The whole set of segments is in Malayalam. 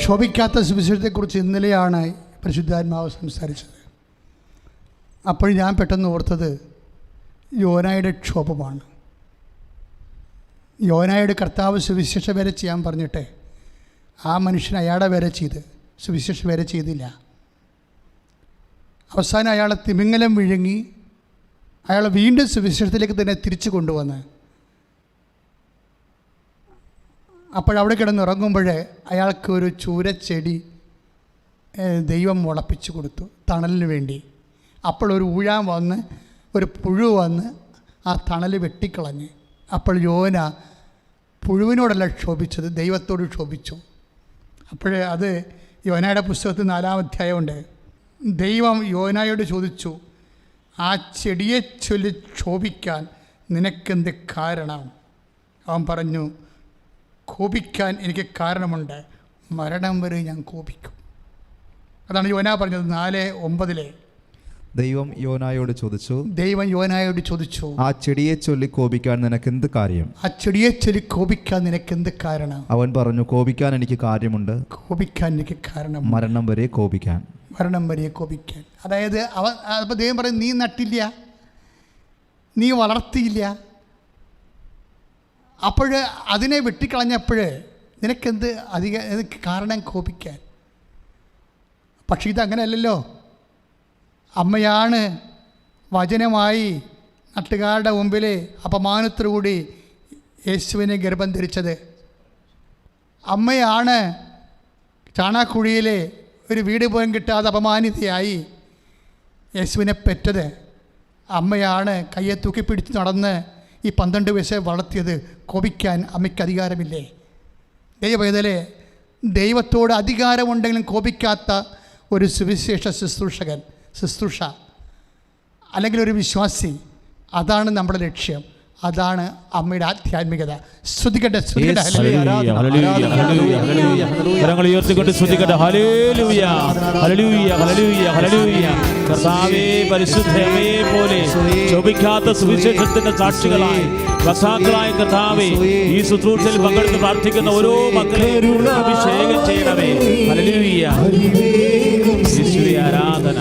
ക്ഷോഭിക്കാത്ത സുവിശേഷത്തെക്കുറിച്ച് ഇന്നലെയാണ് പരിശുദ്ധാത്മാവ് സംസാരിച്ചത്. അപ്പോൾ ഞാൻ പെട്ടെന്ന് ഓർത്തത് യോനായുടെ ക്ഷോഭമാണ്. യോനായുടെ കർത്താവ് സുവിശേഷ വേല ചെയ്യാൻ പറഞ്ഞിട്ട് ആ മനുഷ്യൻ അയാളുടെ വേല ചെയ്ത് സുവിശേഷ വേല ചെയ്തില്ല. അവസാനം അയാളെ തിമിംഗലം വിഴുങ്ങി അയാളെ വീണ്ടും സുവിശേഷത്തിലേക്ക് തന്നെ തിരിച്ചു കൊണ്ടുവന്ന് അപ്പോഴവിടെ കിടന്നുറങ്ങുമ്പോൾ അയാൾക്ക് ഒരു ചൂരച്ചെടി ദൈവം മുളപ്പിച്ചു കൊടുത്തു തണലിന് വേണ്ടി. അപ്പോൾ ഒരു ഊഴാൻ വന്ന് ഒരു പുഴു വന്ന് ആ തണൽ വെട്ടിക്കളഞ്ഞ്. അപ്പോൾ യോന പുഴുവിനോടല്ല ക്ഷോഭിച്ചത്, ദൈവത്തോട് ക്ഷോഭിച്ചു. അപ്പോഴേ അത് യോനയുടെ പുസ്തകത്തിൽ 4-ാം അധ്യായമുണ്ട്. ദൈവം യോനായോട് ചോദിച്ചു, ആ ചെടിയെ ചൊല്ലി ക്ഷോഭിക്കാൻ നിനക്കെന്ത് കാരണം? അവൻ പറഞ്ഞു, കോപിക്കാൻ എനിക്ക് കാരണമുണ്ട്, മരണം വരെ ഞാൻ കോപിക്കും. അതാണ് യോന പറഞ്ഞത് 4:9. ദൈവം യോനായോട് ചോദിച്ചു, ആ ചെടിയെ ചൊല്ലി കോപിക്കാൻ നിനക്കെന്ത് കാര്യം? ആ ചെടിയെ ചൊല്ലി കോപിക്കാൻ നിനക്കെന്ത് കാരണം? അവൻ പറഞ്ഞു, കോപിക്കാൻ എനിക്ക് കാര്യമുണ്ട്, കോപിക്കാൻ എനിക്ക് കാരണം, മരണം വരെ കോപിക്കാൻ. അതായത് അപ്പോൾ ദൈവം പറയും, നീ നട്ടില്ല, നീ വളർത്തിയില്ല, അപ്പോൾ അതിനെ വെട്ടിക്കളഞ്ഞപ്പോൾ നിനക്കെന്ത് കാരണം കോപിക്കാൻ? പക്ഷേ ഇതങ്ങനെയല്ലല്ലോ. അമ്മയാണ് വചനമായി നാട്ടുകാരുടെ മുമ്പിൽ അപമാനത്തോടുകൂടി യേശുവിനെ ഗർഭം ധരിച്ചത്. അമ്മയാണ് ചാണാക്കുഴിയിൽ ഒരു വീട് പോലും കിട്ടാതെ അപമാനിതയായി യേശുവിനെ പെറ്റത്. അമ്മയാണ് കയ്യെ തൂക്കിപ്പിടിച്ച് നടന്ന് ഈ 12 വയസ്സെ വളർത്തിയത്. കോപിക്കാൻ അമ്മയ്ക്ക് അധികാരമില്ലേ? ദൈവവേദലെ ദൈവത്തോട് അധികാരമുണ്ടെങ്കിലും കോപിക്കാത്ത ഒരു സുവിശേഷ ശുശ്രൂഷ അല്ലെങ്കിൽ ഒരു വിശ്വാസി, അതാണ് നമ്മുടെ ലക്ഷ്യം. അതാണ് അമ്മയുടെ ആധ്യാത്മികത. സ്തുതിക്കട്ടെ. കർത്താവേ, പരിശുദ്ധ അമ്മയെ പോലെ ശോഭിക്കാത്ത സുവിശേഷത്തിന്റെ സാക്ഷികളായി വക്താക്കളായ കർത്താവേ, ഈ ശുശ്രൂഷയിൽ പങ്കെടുത്ത് പ്രാർത്ഥിക്കുന്ന ഓരോ മക്കളെയും അഭിഷേകം ചെയ്യണമേ. ഹല്ലേലൂയ. യേശുവേ ആരാധന.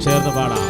ചേർന്ന് പാടാം.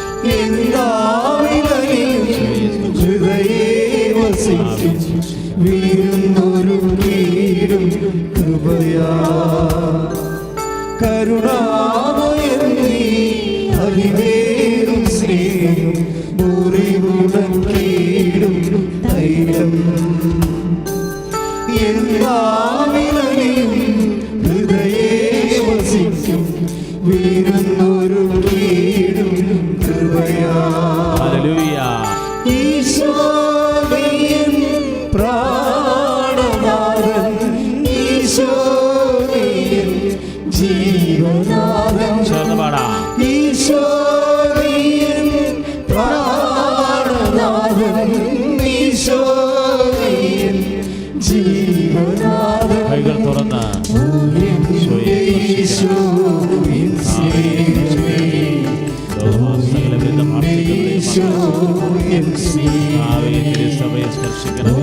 കൈകൾ തുറന്ന് സഭയെ സ്പർശിക്കണം.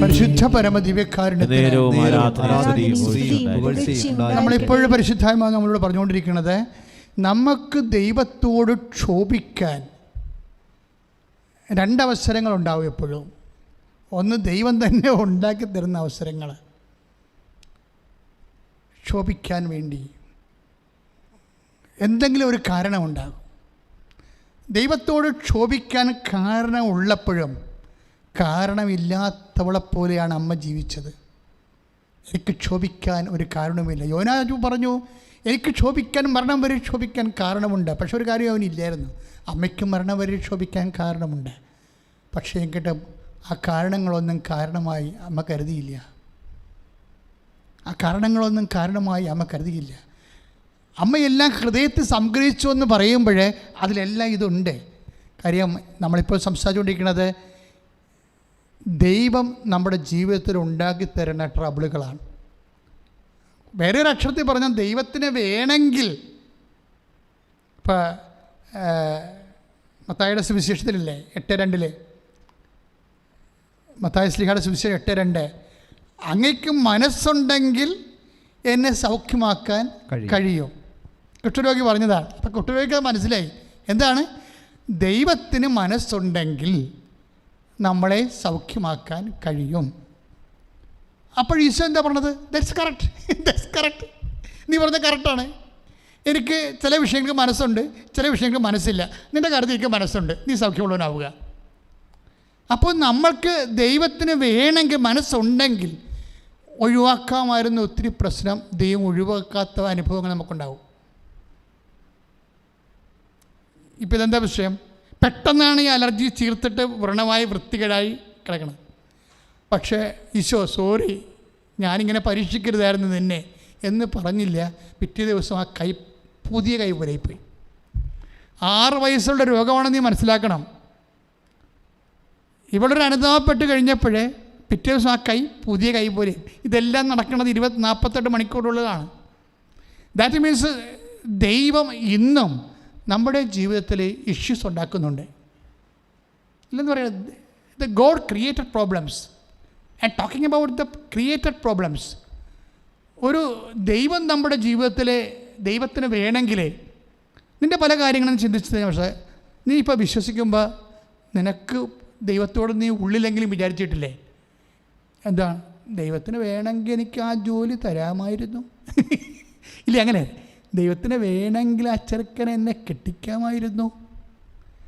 പരിശുദ്ധ പരമദിവ്യക്കാരുടെ നമ്മളിപ്പോഴും പരിശുദ്ധാത്മാവ് നമ്മളോട് പറഞ്ഞുകൊണ്ടിരിക്കുന്നത്, നമുക്ക് ദൈവത്തോട് ക്ഷോഭിക്കാൻ 2 അവസരങ്ങളുണ്ടാവും എപ്പോഴും. ഒന്ന്, ദൈവം തന്നെ ഉണ്ടാക്കി തരുന്ന അവസരങ്ങൾ ക്ഷോഭിക്കാൻ വേണ്ടി എന്തെങ്കിലും ഒരു കാരണമുണ്ടാകും. ദൈവത്തോട് ക്ഷോഭിക്കാൻ കാരണമുള്ളപ്പോഴും കാരണമില്ലാത്തവളെപ്പോലെയാണ് അമ്മ ജീവിച്ചത്. എനിക്ക് ക്ഷോഭിക്കാൻ ഒരു കാരണവുമില്ല. യോനാ പറഞ്ഞു, എനിക്ക് ക്ഷോഭിക്കാൻ, മരണം വരെ ക്ഷോഭിക്കാൻ കാരണമുണ്ട്. പക്ഷെ ഒരു കാര്യം അവനില്ലായിരുന്നു. അമ്മയ്ക്ക് മരണം വരെ ക്ഷോഭിക്കാൻ കാരണമുണ്ട്. പക്ഷേ എങ്കിലും ആ കാരണങ്ങളൊന്നും കാരണമായി അമ്മ കരുതിയില്ല. അമ്മയെല്ലാം ഹൃദയത്തിൽ സംഗ്രഹിച്ചു എന്ന് പറയുമ്പോൾ അതിലെല്ലാം ഇതുണ്ട്. കാര്യം നമ്മളിപ്പോൾ സംസാരിച്ചുകൊണ്ടിരിക്കുന്നത് ദൈവം നമ്മുടെ ജീവിതത്തിൽ ഉണ്ടാക്കി തരുന്ന ട്രബിളുകളാണ്. വേറൊരു അക്ഷരത്തിൽ പറഞ്ഞാൽ ദൈവത്തിന് വേണമെങ്കിൽ, ഇപ്പോൾ മത്തായിയുടെ സുവിശേഷത്തിലില്ലേ 8:2, മത്തായി ശ്ലീഹായുടെ സുവിശേഷം 8:2, അങ്ങയ്ക്ക് മനസ്സുണ്ടെങ്കിൽ എന്നെ സൗഖ്യമാക്കാൻ കഴിയും. കുഷ്ഠരോഗി പറഞ്ഞതാണ്. അപ്പം കുഷ്ഠരോഗിക്ക് മനസ്സിലായി എന്താണ്, ദൈവത്തിന് മനസ്സുണ്ടെങ്കിൽ നമ്മളെ സൗഖ്യമാക്കാൻ കഴിയും. അപ്പോൾ ഈശോ എന്താ പറഞ്ഞത്? ദാറ്റ്സ് കറക്റ്റ്, നീ പറഞ്ഞ കറക്റ്റാണ്. എനിക്ക് ചില വിഷയങ്ങൾക്ക് മനസ്സുണ്ട്, ചില വിഷയങ്ങൾക്ക് മനസ്സില്ല. നിൻ്റെ കാര്യത്തിൽ എനിക്ക് മനസ്സുണ്ട്, നീ സൗഖ്യമുള്ളവനാവുക. അപ്പോൾ നമ്മൾക്ക് ദൈവത്തിന് വേണമെങ്കിൽ, മനസ്സുണ്ടെങ്കിൽ ഒഴിവാക്കാമായിരുന്ന ഒത്തിരി പ്രശ്നം ദൈവം ഒഴിവാക്കാത്ത അനുഭവങ്ങൾ നമുക്കുണ്ടാവും. ഇപ്പോൾ ഇതെന്താ വിഷയം? പെട്ടെന്നാണ് ഈ അലർജി ചീർത്തിട്ട് വ്രണമായി വൃത്തികേടായി കിടക്കണം. പക്ഷേ ഈശോ സോറി, ഞാനിങ്ങനെ പരീക്ഷിക്കരുതായിരുന്നു നിന്നെ എന്ന് പറഞ്ഞില്ല. പിറ്റേ ദിവസം ആ കൈ പുതിയ കൈ പോലെയായിപ്പോയി. 6 വയസ്സുള്ള രോഗമാണെന്ന് നീ മനസ്സിലാക്കണം. ഇവളൊരു അനുതാപപ്പെട്ട് കഴിഞ്ഞപ്പോഴേ പിറ്റേ ദിവസം ആ കൈ പുതിയ കൈ പോലെ. ഇതെല്ലാം നടക്കുന്നത് 48 മണിക്കൂറുള്ളതാണ്. ദാറ്റ് മീൻസ് ദൈവം ഇന്നും നമ്മുടെ ജീവിതത്തിൽ ഇഷ്യൂസ് ഉണ്ടാക്കുന്നുണ്ട്. ഇല്ലെന്ന് പറയുന്നത് the God created problems. And talking about the created problems, ഒരു ദൈവം നമ്മുടെ ജീവിതത്തിലെ ദൈവത്തിന് വേണമെങ്കിൽ നിൻ്റെ പല കാര്യങ്ങളും ചിന്തിച്ചതിന്, പക്ഷേ നീ ഇപ്പോൾ വിശ്വസിക്കുമ്പോൾ നിനക്ക് ദൈവത്തോട് നീ ഉള്ളിലെങ്കിലും വിചാരിച്ചിട്ടില്ലേ, എന്താണ് ദൈവത്തിന് വേണമെങ്കിൽ എനിക്ക് ആ ജോലി തരാമായിരുന്നു ഇല്ല, അങ്ങനെ ദൈവത്തിന് വേണമെങ്കിൽ ആ ചെറുക്കനെ എന്നെ കെട്ടിക്കാമായിരുന്നു.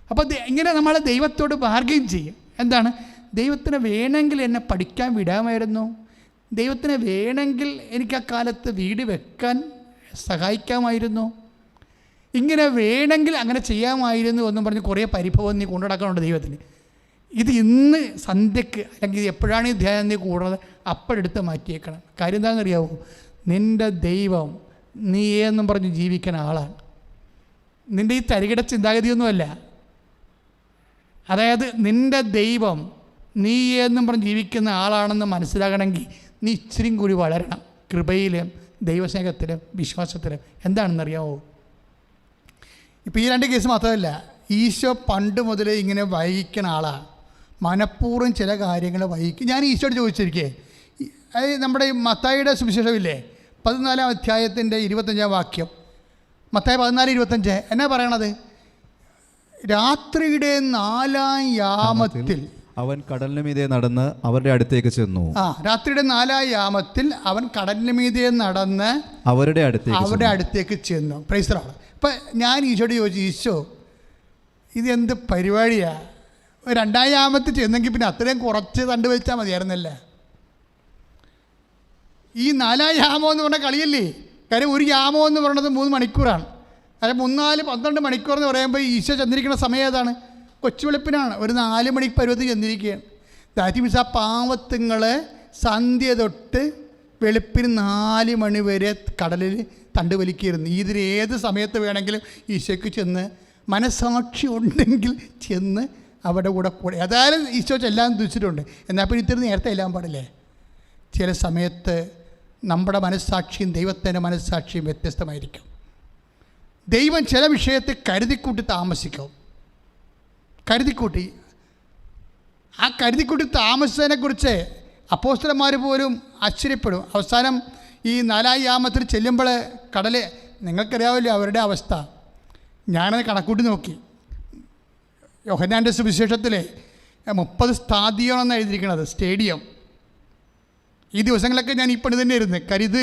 അപ്പോൾ ഇങ്ങനെ നമ്മൾ ദൈവത്തോട് ബാർഗെയിൻ ചെയ്യും. എന്താണ്, ദൈവത്തിന് വേണമെങ്കിൽ എന്നെ പഠിക്കാൻ വിടാമായിരുന്നു, ദൈവത്തിന് വേണമെങ്കിൽ എനിക്ക് ആ കാലത്ത് വീട് വെക്കാൻ സഹായിക്കാമായിരുന്നു, ഇങ്ങനെ വേണമെങ്കിൽ അങ്ങനെ ചെയ്യാമായിരുന്നു എന്നും പറഞ്ഞ് കുറേ പരിഭവം നീ കൊണ്ടുനടക്കാനുണ്ട് ദൈവത്തിന്. ഇത് ഇന്ന് സന്ധ്യക്ക് അല്ലെങ്കിൽ എപ്പോഴാണ് ഈ ധ്യാനം നീ കൂടുന്നത് അപ്പോഴെടുത്ത് മാറ്റിയേക്കണം. കാര്യം എന്താണെന്നറിയാവോ, നിൻ്റെ ദൈവം നീയെന്നും പറഞ്ഞ് ജീവിക്കുന്ന ആളാണ്. നിൻ്റെ ഈ തരികിട ചിന്താഗതിയൊന്നുമല്ല. അതായത് നിൻ്റെ ദൈവം നീയെന്നും പറഞ്ഞ് ജീവിക്കുന്ന ആളാണെന്ന് മനസ്സിലാകണമെങ്കിൽ നീ ഇച്ചിരിയും കൂടി വളരണം കൃപയിലും ദൈവസ്നേഹത്തിലും വിശ്വാസത്തിലും. എന്താണെന്നറിയാമോ, ഇപ്പോൾ ഈ 2 കേസ് മാത്രമല്ല, ഈശോ പണ്ട് മുതലേ ഇങ്ങനെ വൈകിക്കുന്ന ആളാണ്. മനഃപൂർവ്വം ചില കാര്യങ്ങൾ വൈകിക്കും. ഞാൻ ഈശോയോട് ചോദിച്ചിരിക്കേ, നമ്മുടെ ഈ മത്തായിയുടെ സുവിശേഷമില്ലേ 14-ാം അധ്യായത്തിൻ്റെ 25-ാം വാക്യം, മത്തായി 14:25 എന്നാ പറയണത്? രാത്രിയുടെ 4-ാം യാമത്തിൽ അവൻ കടലിന് മീതെ നടന്ന് അവരുടെ അടുത്തേക്ക് ചെന്നു. രാത്രിയുടെ 4-ാം യാമത്തിൽ അവൻ കടലിന് മീതെ നടന്ന് അവരുടെ അടുത്തേക്ക് ചെന്നു. Praise the Lord. അപ്പം ഞാൻ ഈശോയോട് ചോദിച്ചു, ഈശോ ഇതെന്ത് പരിപാടിയാണ്? 2-ാം യാമത്തിൽ ചെന്നെങ്കിൽ പിന്നെ അത്രയും കുറച്ച് തണ്ട് വെച്ചാൽ മതിയായിരുന്നല്ല. ഈ 4-ാം യാമം എന്ന് പറഞ്ഞാൽ കളിയല്ലേ. കാര്യം ഒരു യാമം എന്ന് പറയുന്നത് 3 മണിക്കൂറാണ്. അതായത് 3-4-12 മണിക്കൂർ എന്ന് പറയുമ്പോൾ ഈശോ ചെന്നിരിക്കുന്ന സമയം ഏതാണ്? കൊച്ചു വെളുപ്പിനാണ്. ഒരു 4 മണിക്ക് പരുവത്തിൽ ചെന്നിരിക്കുകയാണ്. ദാറ്റ് മീൻസ് ആ പാവത്തുങ്ങളെ സന്ധ്യ തൊട്ട് വെളുപ്പിന് 4 മണി വരെ കടലിൽ തണ്ട് വലിക്കുകയായിരുന്നു. ഇതിൽ ഏത് സമയത്ത് വേണമെങ്കിലും ഈശോയ്ക്ക് ചെന്ന് മനസ്സാക്ഷി ഉണ്ടെങ്കിൽ ചെന്ന് അവിടെ കൂടെ ഏതായാലും ഈശോ എല്ലാം തുച്ചിട്ടുണ്ട്. എന്നാൽ പിന്നെ ഇത്തിരി നേരത്തെ എല്ലാം പാടില്ലേ? ചില സമയത്ത് നമ്മുടെ മനസ്സാക്ഷിയും ദൈവത്തിൻ്റെ മനസ്സാക്ഷിയും വ്യത്യസ്തമായിരിക്കും. ദൈവം ചില വിഷയത്തെ കരുതിക്കൂട്ടി താമസിക്കും. ആ കരുതിക്കൂട്ടി താമസിച്ചതിനെക്കുറിച്ച് അപ്പോസ്തലന്മാർ പോലും ആശ്ചര്യപ്പെടും. അവസാനം ഈ 4-ാം യാമത്തിൽ ചെല്ലുമ്പോൾ കടല്, നിങ്ങൾക്കറിയാവില്ലേ അവരുടെ അവസ്ഥ. ഞാനത് കണക്കൂട്ടി നോക്കി. യോഹന്നാൻ്റെ സുവിശേഷത്തിലെ 30 സ്ഥാദിയം എന്നാണ് എഴുതിയിരിക്കുന്നത്, സ്റ്റേഡിയം. ഈ ദിവസങ്ങളൊക്കെ ഞാൻ ഈ പണി തന്നെ ഇരുന്ന്. കാര്യം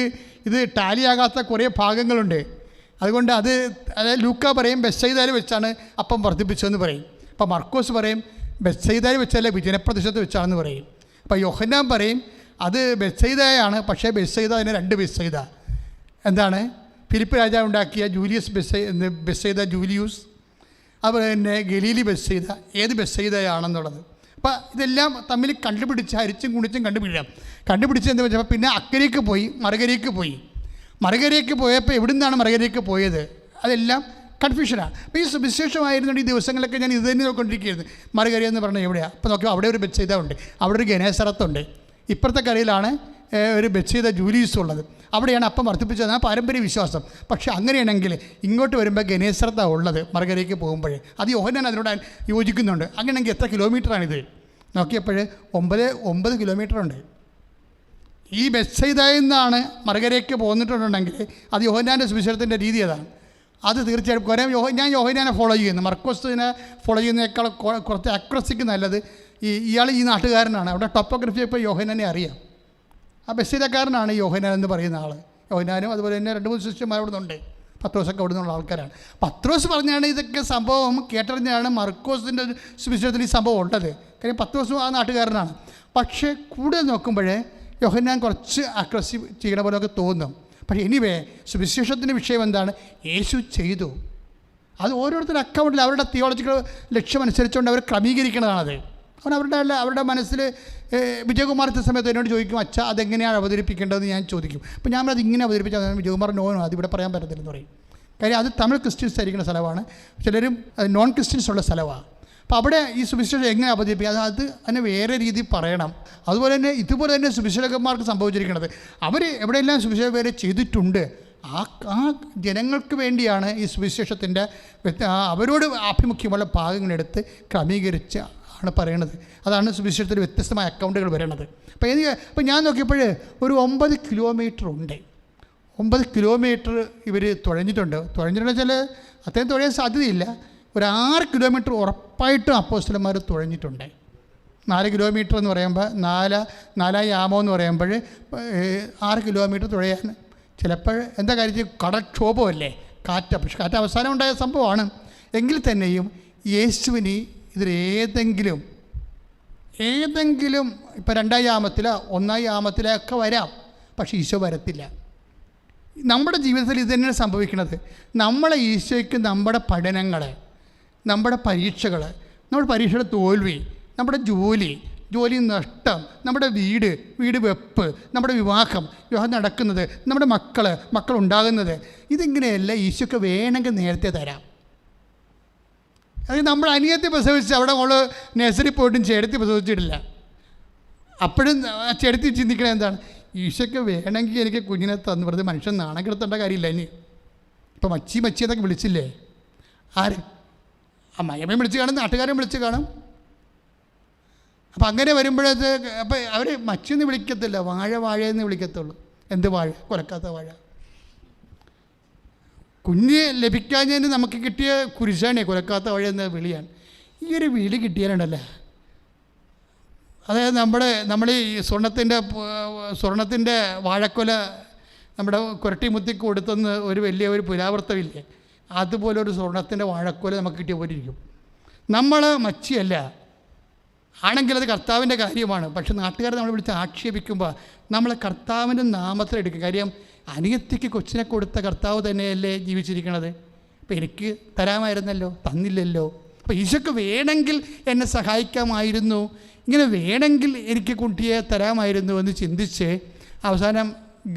ഇത് ടാലിയാകാത്ത കുറേ ഭാഗങ്ങളുണ്ട്. അതുകൊണ്ട് അതായത് ലൂക്ക പറയും ബെത്സയിദയിൽ വെച്ചാണ് അപ്പം വർദ്ധിപ്പിച്ചതെന്ന് പറയും. അപ്പോൾ മർക്കോസ് പറയും ബെത്സയിദയിൽ വെച്ചല്ല വിജനപ്രദേശത്ത് വെച്ചാണെന്ന് പറയും. അപ്പോൾ യോഹന്നാൻ പറയും അത് ബെത്സയിദയാണ്, പക്ഷേ ബെത്സയിദ അതിന് 2 ബെത്സയിദ. എന്താണ്? ഫിലിപ്പ് രാജാവ് ഉണ്ടാക്കിയ ബെത്സയിദ ജൂലിയൂസ്, അതുപോലെ തന്നെ ഗലീലി ബെത്സയിദ, ഏത് ബെത്സയിദയാണെന്നുള്ളത്. അപ്പോൾ ഇതെല്ലാം തമ്മിൽ കണ്ടുപിടിച്ച് ഹരിച്ചും കുണിച്ചും കണ്ടുപിടിച്ച് എന്താ വെച്ചാൽ പിന്നെ അക്കരയ്ക്ക് പോയി മറുകരയ്ക്ക് പോയപ്പോൾ എവിടെ നിന്നാണ് മറുകരയ്ക്ക് പോയത് അതെല്ലാം കൺഫ്യൂഷനാണ്. അപ്പോൾ ഈ സുവിശേഷമായിരുന്നുണ്ട് ഈ ദിവസങ്ങളൊക്കെ ഞാൻ ഇത് തന്നെ നോക്കിക്കൊണ്ടിരിക്കുകയായിരുന്നു. മറുകര എന്ന് പറഞ്ഞാൽ എവിടെയാണ്? അപ്പോൾ നോക്കിയാൽ അവിടെ ഒരു ബെത്സയിദ ഉണ്ട്, അവിടെ ഒരു ഗനേസറത്തുണ്ട്, ഇപ്പുറത്തെ കരയിലാണ് ഒരു ബെത്സയിദ ജൂലീസ് ഉള്ളത്. അവിടെയാണ് അപ്പം വർദ്ധിപ്പിച്ചത്, ആ പാരമ്പര്യ വിശ്വാസം. പക്ഷേ അങ്ങനെയാണെങ്കിൽ ഇങ്ങോട്ട് വരുമ്പോൾ ഗനേസറത്താണ് ഉള്ളത്, മറുകരയ്ക്ക് പോകുമ്പോഴേ. അത് യോഹന്നാൻ അതിനോട് യോജിക്കുന്നുണ്ട്. അങ്ങനെയെങ്കിൽ എത്ര കിലോമീറ്ററാണിത് നോക്കിയപ്പോൾ 9 കിലോമീറ്ററുണ്ട്. ഈ ബെത്സയിദയിൽ നിന്നാണ് മറുകരയ്ക്ക് പോന്നിട്ടുണ്ടെങ്കിൽ അത് യോഹന്നാൻ്റെ സുവിശേഷത്തിൻ്റെ രീതി അതാണ്. അത് തീർച്ചയായിട്ടും കുറേ ഞാൻ യോഹന്നാനെ ഫോളോ ചെയ്യുന്നു. മർക്കോസിനെ ഫോളോ ചെയ്യുന്നതിനേക്കാൾ കുറച്ച് അക്രസിക്ക് നല്ലത് ഇയാൾ ഈ നാട്ടുകാരനാണ്. അവിടെ ടോപ്പോഗ്രഫി ഇപ്പോൾ യോഹന്നാനെ അറിയാം. ആ ബെത്സയിദക്കാരനാണ് യോഹന്നാൻ എന്ന് പറയുന്ന ആൾ. യോഹന്നാനും അതുപോലെ തന്നെ 2-3 ശിഷ്യന്മാർ അവിടെ നിന്നുണ്ട്. പത്രോസൊക്കെ അവിടെ നിന്നുള്ള ആൾക്കാരാണ്. പത്രോസ് പറഞ്ഞാണ് ഇതൊക്കെ സംഭവം കേട്ടറിഞ്ഞാണ് മർക്കോസിൻ്റെ സുവിശേഷത്തിൽ ഈ സംഭവം ഉള്ളത്. കാര്യം പത്രോസും ആ നാട്ടുകാരനാണ്. പക്ഷേ കൂടുതൽ നോക്കുമ്പോഴേ യോഹന്നാൻ കുറച്ച് അഗ്രസീവ് ചെയ്യണ പോലെയൊക്കെ തോന്നും. പക്ഷേ എനിവേ സുവിശേഷത്തിൻ്റെ വിഷയം എന്താണ്? യേശു ചെയ്തു. അത് ഓരോരുത്തരുടെ അക്കൗണ്ടിൽ അവരുടെ തിയോളജിക്കൽ ലക്ഷ്യമനുസരിച്ചുകൊണ്ട് അവർ ക്രമീകരിക്കുന്നതാണത്. അവരുടെ മനസ്സിൽ വിജയകുമാരത്തെ സമയത്ത് എന്നോട് ചോദിക്കും, അച്ഛാ അതെങ്ങനെയാണ് അവതരിപ്പിക്കേണ്ടതെന്ന് ഞാൻ ചോദിക്കും. അപ്പോൾ ഞാൻ അത് ഇങ്ങനെ അവതരിപ്പിച്ചാൽ വിജയകുമാർ നോനോ അതിവിടെ പറയാൻ പറ്റത്തില്ലെന്ന് പറയും. കാര്യം അത് തമിഴ് ക്രിസ്ത്യൻസ് ആയിരിക്കുന്ന സ്ഥലമാണ്, ചിലരും നോൺ ക്രിസ്ത്യൻസ് ഉള്ള സ്ഥലമാണ്. അപ്പോൾ അവിടെ ഈ സുവിശേഷം എങ്ങനെ അവതരിപ്പിക്കുക, അത് അതിനെ വേറെ രീതിയിൽ പറയണം. അതുപോലെ തന്നെ ഇതുപോലെ തന്നെ സുവിശേഷകന്മാർക്ക് സംഭവിച്ചിരിക്കുന്നത്, അവർ എവിടെയെല്ലാം സുവിശേഷം വേറെ ചെയ്തിട്ടുണ്ട്, ആ ജനങ്ങൾക്ക് വേണ്ടിയാണ് ഈ സുവിശേഷത്തിൻ്റെ അവരോട് ആഭിമുഖ്യമുള്ള ഭാഗങ്ങളെടുത്ത് ക്രമീകരിച്ച് ആണ് പറയണത്. അതാണ് സുവിശേഷത്തിൽ വ്യത്യസ്തമായ അക്കൗണ്ടുകൾ വരണത്. അപ്പോൾ ഞാൻ നോക്കിയപ്പോൾ ഒരു 9 കിലോമീറ്റർ ഉണ്ട്. 9 കിലോമീറ്റർ ഇവർ തുഴഞ്ഞിട്ടുണ്ടെന്ന് വെച്ചാൽ അത്രയും തുഴയാൻ സാധ്യതയില്ല. ഒരു 6 കിലോമീറ്റർ ഉറപ്പായിട്ടും അപ്പോസ്തലന്മാർ തുഴഞ്ഞിട്ടുണ്ട്. 4 കിലോമീറ്റർ എന്ന് പറയുമ്പോൾ 4 യാമോ എന്ന് പറയുമ്പോൾ 6 കിലോമീറ്റർ തുഴയാൻ ചിലപ്പോൾ എന്താ കാര്യത്തിൽ കടക്ഷോഭമല്ലേ, കാറ്റ്. പക്ഷെ കാറ്റ് അവസാനം ഉണ്ടായ സംഭവമാണ്. എങ്കിൽ തന്നെയും യേശുവിന് ഇതിലേതെങ്കിലും ഇപ്പോൾ 2 യാമത്തിലോ 1 യാമത്തിലോ ഒക്കെ വരാം. പക്ഷേ ഈശോ വരത്തില്ല. നമ്മുടെ ജീവിതത്തിൽ ഇത് തന്നെയാണ് സംഭവിക്കുന്നത്. നമ്മളെ ഈശോയ്ക്ക് നമ്മുടെ പഠനങ്ങൾ, നമ്മുടെ പരീക്ഷകൾ, നമ്മുടെ പരീക്ഷയുടെ തോൽവി, നമ്മുടെ ജോലി നഷ്ടം, നമ്മുടെ വീട് വെപ്പ്, നമ്മുടെ വിവാഹം നടക്കുന്നത്, നമ്മുടെ മക്കൾ ഉണ്ടാകുന്നത്, ഇതിങ്ങനെയല്ല ഈശോയ്ക്ക് വേണമെങ്കിൽ നേരത്തെ തരാം. അത് നമ്മൾ അനിയത്തെ പ്രസവിച്ച് അവിടെ നമ്മൾ നഴ്സറി പോയിട്ടും ചേടത്തി പ്രസവിച്ചിട്ടില്ല. അപ്പോഴും ചേടത്തി ചിന്തിക്കണത് എന്താണ്? ഈശോയ്ക്ക് വേണമെങ്കിൽ എനിക്ക് കുഞ്ഞിനെ തന്നു വെറുതെ മനുഷ്യൻ നാണം കിടത്തേണ്ട കാര്യമില്ല. ഇനി ഇപ്പോൾ മച്ചി എന്നൊക്കെ വിളിച്ചില്ലേ? ആര്? അമ്മയമ്മയും വിളിച്ച് കാണും, നാട്ടുകാരെയും വിളിച്ച് കാണും. അപ്പം അങ്ങനെ വരുമ്പോഴത് അപ്പോൾ അവർ മച്ചിന്ന് വിളിക്കത്തില്ല, വാഴയെന്ന് വിളിക്കത്തുള്ളൂ. എന്ത് വാഴ? കുലക്കാത്ത വാഴ. കുഞ്ഞ് ലഭിക്കാഞ്ഞതിന് നമുക്ക് കിട്ടിയ കുരിശാണേ കുലക്കാത്ത വാഴ എന്ന വിളിയാണ്. ഈ ഒരു വിളി കിട്ടിയാലുണ്ടല്ലോ, അതായത് നമ്മൾ ഈ സ്വർണത്തിൻ്റെ വാഴക്കൊല നമ്മുടെ കുരട്ടിമുത്തി കൊടുത്തെന്ന് ഒരു വലിയ പുരാവൃത്തമില്ലേ, അതുപോലെ ഒരു സ്വർണത്തിൻ്റെ വാഴക്കൊല നമുക്ക് കിട്ടിയ പോലെ ഇരിക്കും. നമ്മൾ മച്ചിയല്ല, ആണെങ്കിൽ അത് കർത്താവിൻ്റെ കാര്യമാണ്. പക്ഷെ നാട്ടുകാരെ നമ്മൾ വിളിച്ച് ആക്ഷേപിക്കുമ്പോൾ നമ്മൾ കർത്താവിൻ്റെ നാമത്തിലെടുക്കും. കാര്യം അനിയത്തിക്ക് കൊച്ചിനെ കൊടുത്ത കർത്താവ് തന്നെയല്ലേ ജീവിച്ചിരിക്കണത്. അപ്പോൾ എനിക്ക് തരാമായിരുന്നല്ലോ, തന്നില്ലല്ലോ. അപ്പോൾ ഈശോക്ക് വേണമെങ്കിൽ എന്നെ സഹായിക്കാമായിരുന്നു, ഇങ്ങനെ വേണമെങ്കിൽ എനിക്ക് കുട്ടിയെ തരാമായിരുന്നു എന്ന് ചിന്തിച്ച് അവസാനം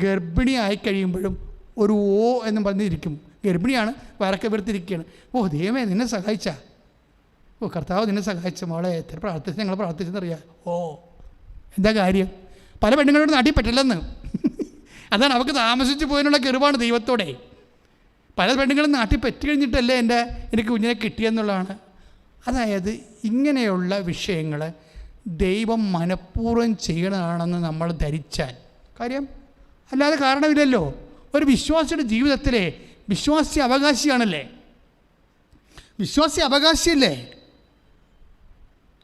ഗർഭിണിയായി കഴിയുമ്പോഴും ഒരു ഓ എന്ന് പറഞ്ഞിരിക്കും. ഗർഭിണിയാണ്, വരക്കെ വെറുത്തിരിക്കുകയാണ്. ഓ ദൈവമേ നിന്നെ സഹായിച്ച, ഓ കർത്താവ് നിന്നെ സഹായിച്ച മോളെ, എത്ര പ്രാർത്ഥിച്ച് ഞങ്ങൾ പ്രാർത്ഥിച്ചെന്നറിയാം. ഓ എന്താ കാര്യം? പല പെണ്ണുങ്ങളോട് നാട്ടിൽ പറ്റില്ലെന്ന്. അതാണ് അവർക്ക് താമസിച്ച് പോയതിനുള്ള കെറുവാണ് ദൈവത്തോടെ. പല പെണ്ണുങ്ങളും നാട്ടിൽ പറ്റി കഴിഞ്ഞിട്ടല്ലേ എനിക്ക് കുഞ്ഞിനെ കിട്ടിയെന്നുള്ളതാണ്. അതായത് ഇങ്ങനെയുള്ള വിഷയങ്ങൾ ദൈവം മനഃപൂർവ്വം ചെയ്യണതാണെന്ന് നമ്മൾ ധരിച്ചാൽ കാര്യം, അല്ലാതെ കാരണമില്ലല്ലോ. ഒരു വിശ്വാസിയുടെ ജീവിതത്തിലെ വിശ്വാസി അവകാശിയാണല്ലേ, വിശ്വാസി അവകാശിയല്ലേ.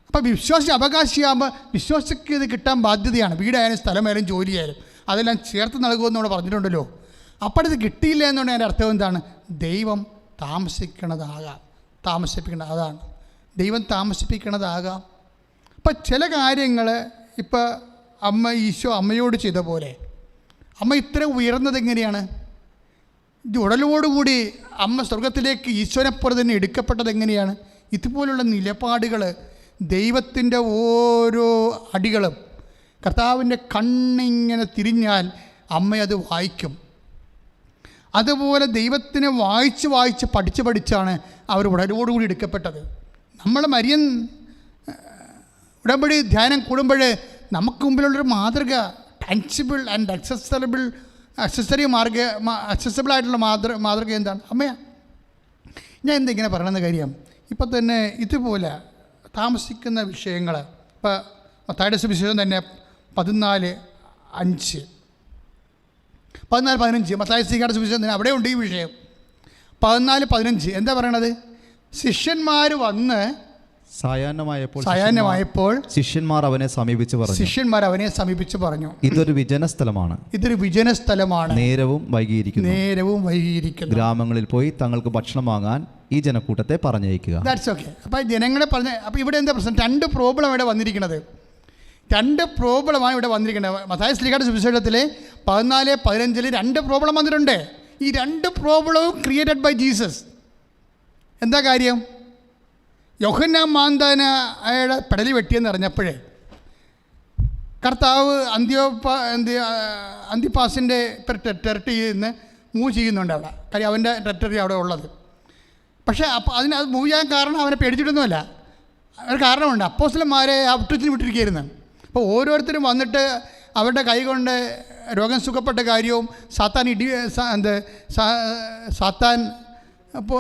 അപ്പം വിശ്വാസി അവകാശിയാകുമ്പോൾ വിശ്വാസിക്ക് ഇത് കിട്ടാൻ ബാധ്യതയാണ്. വീടായാലും സ്ഥലമായാലും ജോലിയായാലും അതെല്ലാം ചേർത്ത് നൽകുമെന്ന് നമ്മൾ പറഞ്ഞിട്ടുണ്ടല്ലോ. അപ്പോഴത് കിട്ടിയില്ല എന്നുകൊണ്ട് അതിൻ്റെ അർത്ഥം എന്താണ്? ദൈവം അതാണ് ദൈവം താമസിപ്പിക്കണതാകാം. അപ്പം ചില കാര്യങ്ങൾ ഇപ്പോൾ ഈശോ അമ്മയോട് ചെയ്ത പോലെ, അമ്മ ഇത്ര ഉയർന്നത് എങ്ങനെയാണ്? ഉടലോടുകൂടി അമ്മ സ്വർഗത്തിലേക്ക് ഈശോനെപ്പോലെ തന്നെ എടുക്കപ്പെട്ടത് എങ്ങനെയാണ്? ഇതുപോലുള്ള നിലപാടുകൾ, ദൈവത്തിൻ്റെ ഓരോ അടികളും കർത്താവിൻ്റെ കണ്ണിങ്ങനെ തിരിഞ്ഞാൽ അമ്മയത് വായിക്കും. അതുപോലെ ദൈവത്തിനെ വായിച്ച് പഠിച്ചാണ് അവർ ഉടലോടുകൂടി എടുക്കപ്പെട്ടത്. നമ്മൾ ഉടമ്പടി ധ്യാനം കൂടുമ്പോൾ നമുക്ക് മുമ്പിലുള്ളൊരു മാതൃക ടാൻസിബിൾ ആൻഡ് അക്സസബിൾ ആയിട്ടുള്ള മാതൃക എന്താണ്? അമ്മയാണ്. ഞാൻ എന്തിങ്ങനെ പറയണമെന്ന് കാര്യം, ഇപ്പം തന്നെ ഇതുപോലെ താമസിക്കുന്ന വിഷയങ്ങൾ, ഇപ്പോൾ മത്തായിയുടെ സുവിശേഷം തന്നെ 14:5 14:15 മത്തായി ശ്രീകാരുടെ സുവിശേഷം തന്നെ അവിടെ ഉണ്ട് ഈ വിഷയം. 14:15 എന്താ പറയണത്? ശിഷ്യന്മാർ വന്ന് സായാഹ്നമായപ്പോൾ ശിഷ്യന്മാർ അവനെ സമീപിച്ച് പറഞ്ഞു, ഇതൊരു വിജന സ്ഥലമാണ്, നേരവും വൈകിയിരിക്കുന്നു. ഗ്രാമങ്ങളിൽ പോയി തങ്ങൾക്ക് ഭക്ഷണം വാങ്ങാൻ ഈ ജനക്കൂട്ടത്തെ പറഞ്ഞയക്കുക. That's okay. അപ്പോൾ ജനങ്ങളെ അപ്പോൾ ഇവിടെ എന്താ പ്രശ്നം? 2 പ്രോബ്ലം ഇവിടെ വന്നിരിക്കുന്നത്. 2 പ്രോബ്ലമാണ് ഇവിടെ വന്നിരിക്കുന്നത്. മത്തായി ശ്ലീഹായുടെ സുവിശേഷത്തിൽ 14:15 2 പ്രോബ്ലം വന്നിട്ടുണ്ട്. ഈ 2 പ്രോബ്ലവും ക്രിയേറ്റഡ് ബൈ ജീസസ്. എന്താ കാര്യം? യോഹന്നാൻ മാന്താനയുടെ പെടലി വെട്ടിയെന്ന് അറിഞ്ഞപ്പോഴേ കർത്താവ് അന്തിപ്പാസിൻ്റെ ടെറിട്ടറിയിൽ നിന്ന് മൂവ് ചെയ്യുന്നുണ്ട് അവിടെ. കാര്യം അവൻ്റെ ടെറിട്ടറി അവിടെ ഉള്ളത്. പക്ഷേ അപ്പോൾ അത് മൂവ് ചെയ്യാൻ കാരണം അവനെ പേടിച്ചിട്ടൊന്നുമല്ല. ഒരു കാരണമുണ്ട്. അപ്പോസ്തലന്മാരെ ഔട്ടത്തിന് വിട്ടിരിക്കുകയായിരുന്നു. അപ്പോൾ ഓരോരുത്തരും വന്നിട്ട് അവരുടെ കൈ കൊണ്ട് രോഗം സുഖപ്പെട്ട കാര്യവും സാത്താൻ അപ്പോൾ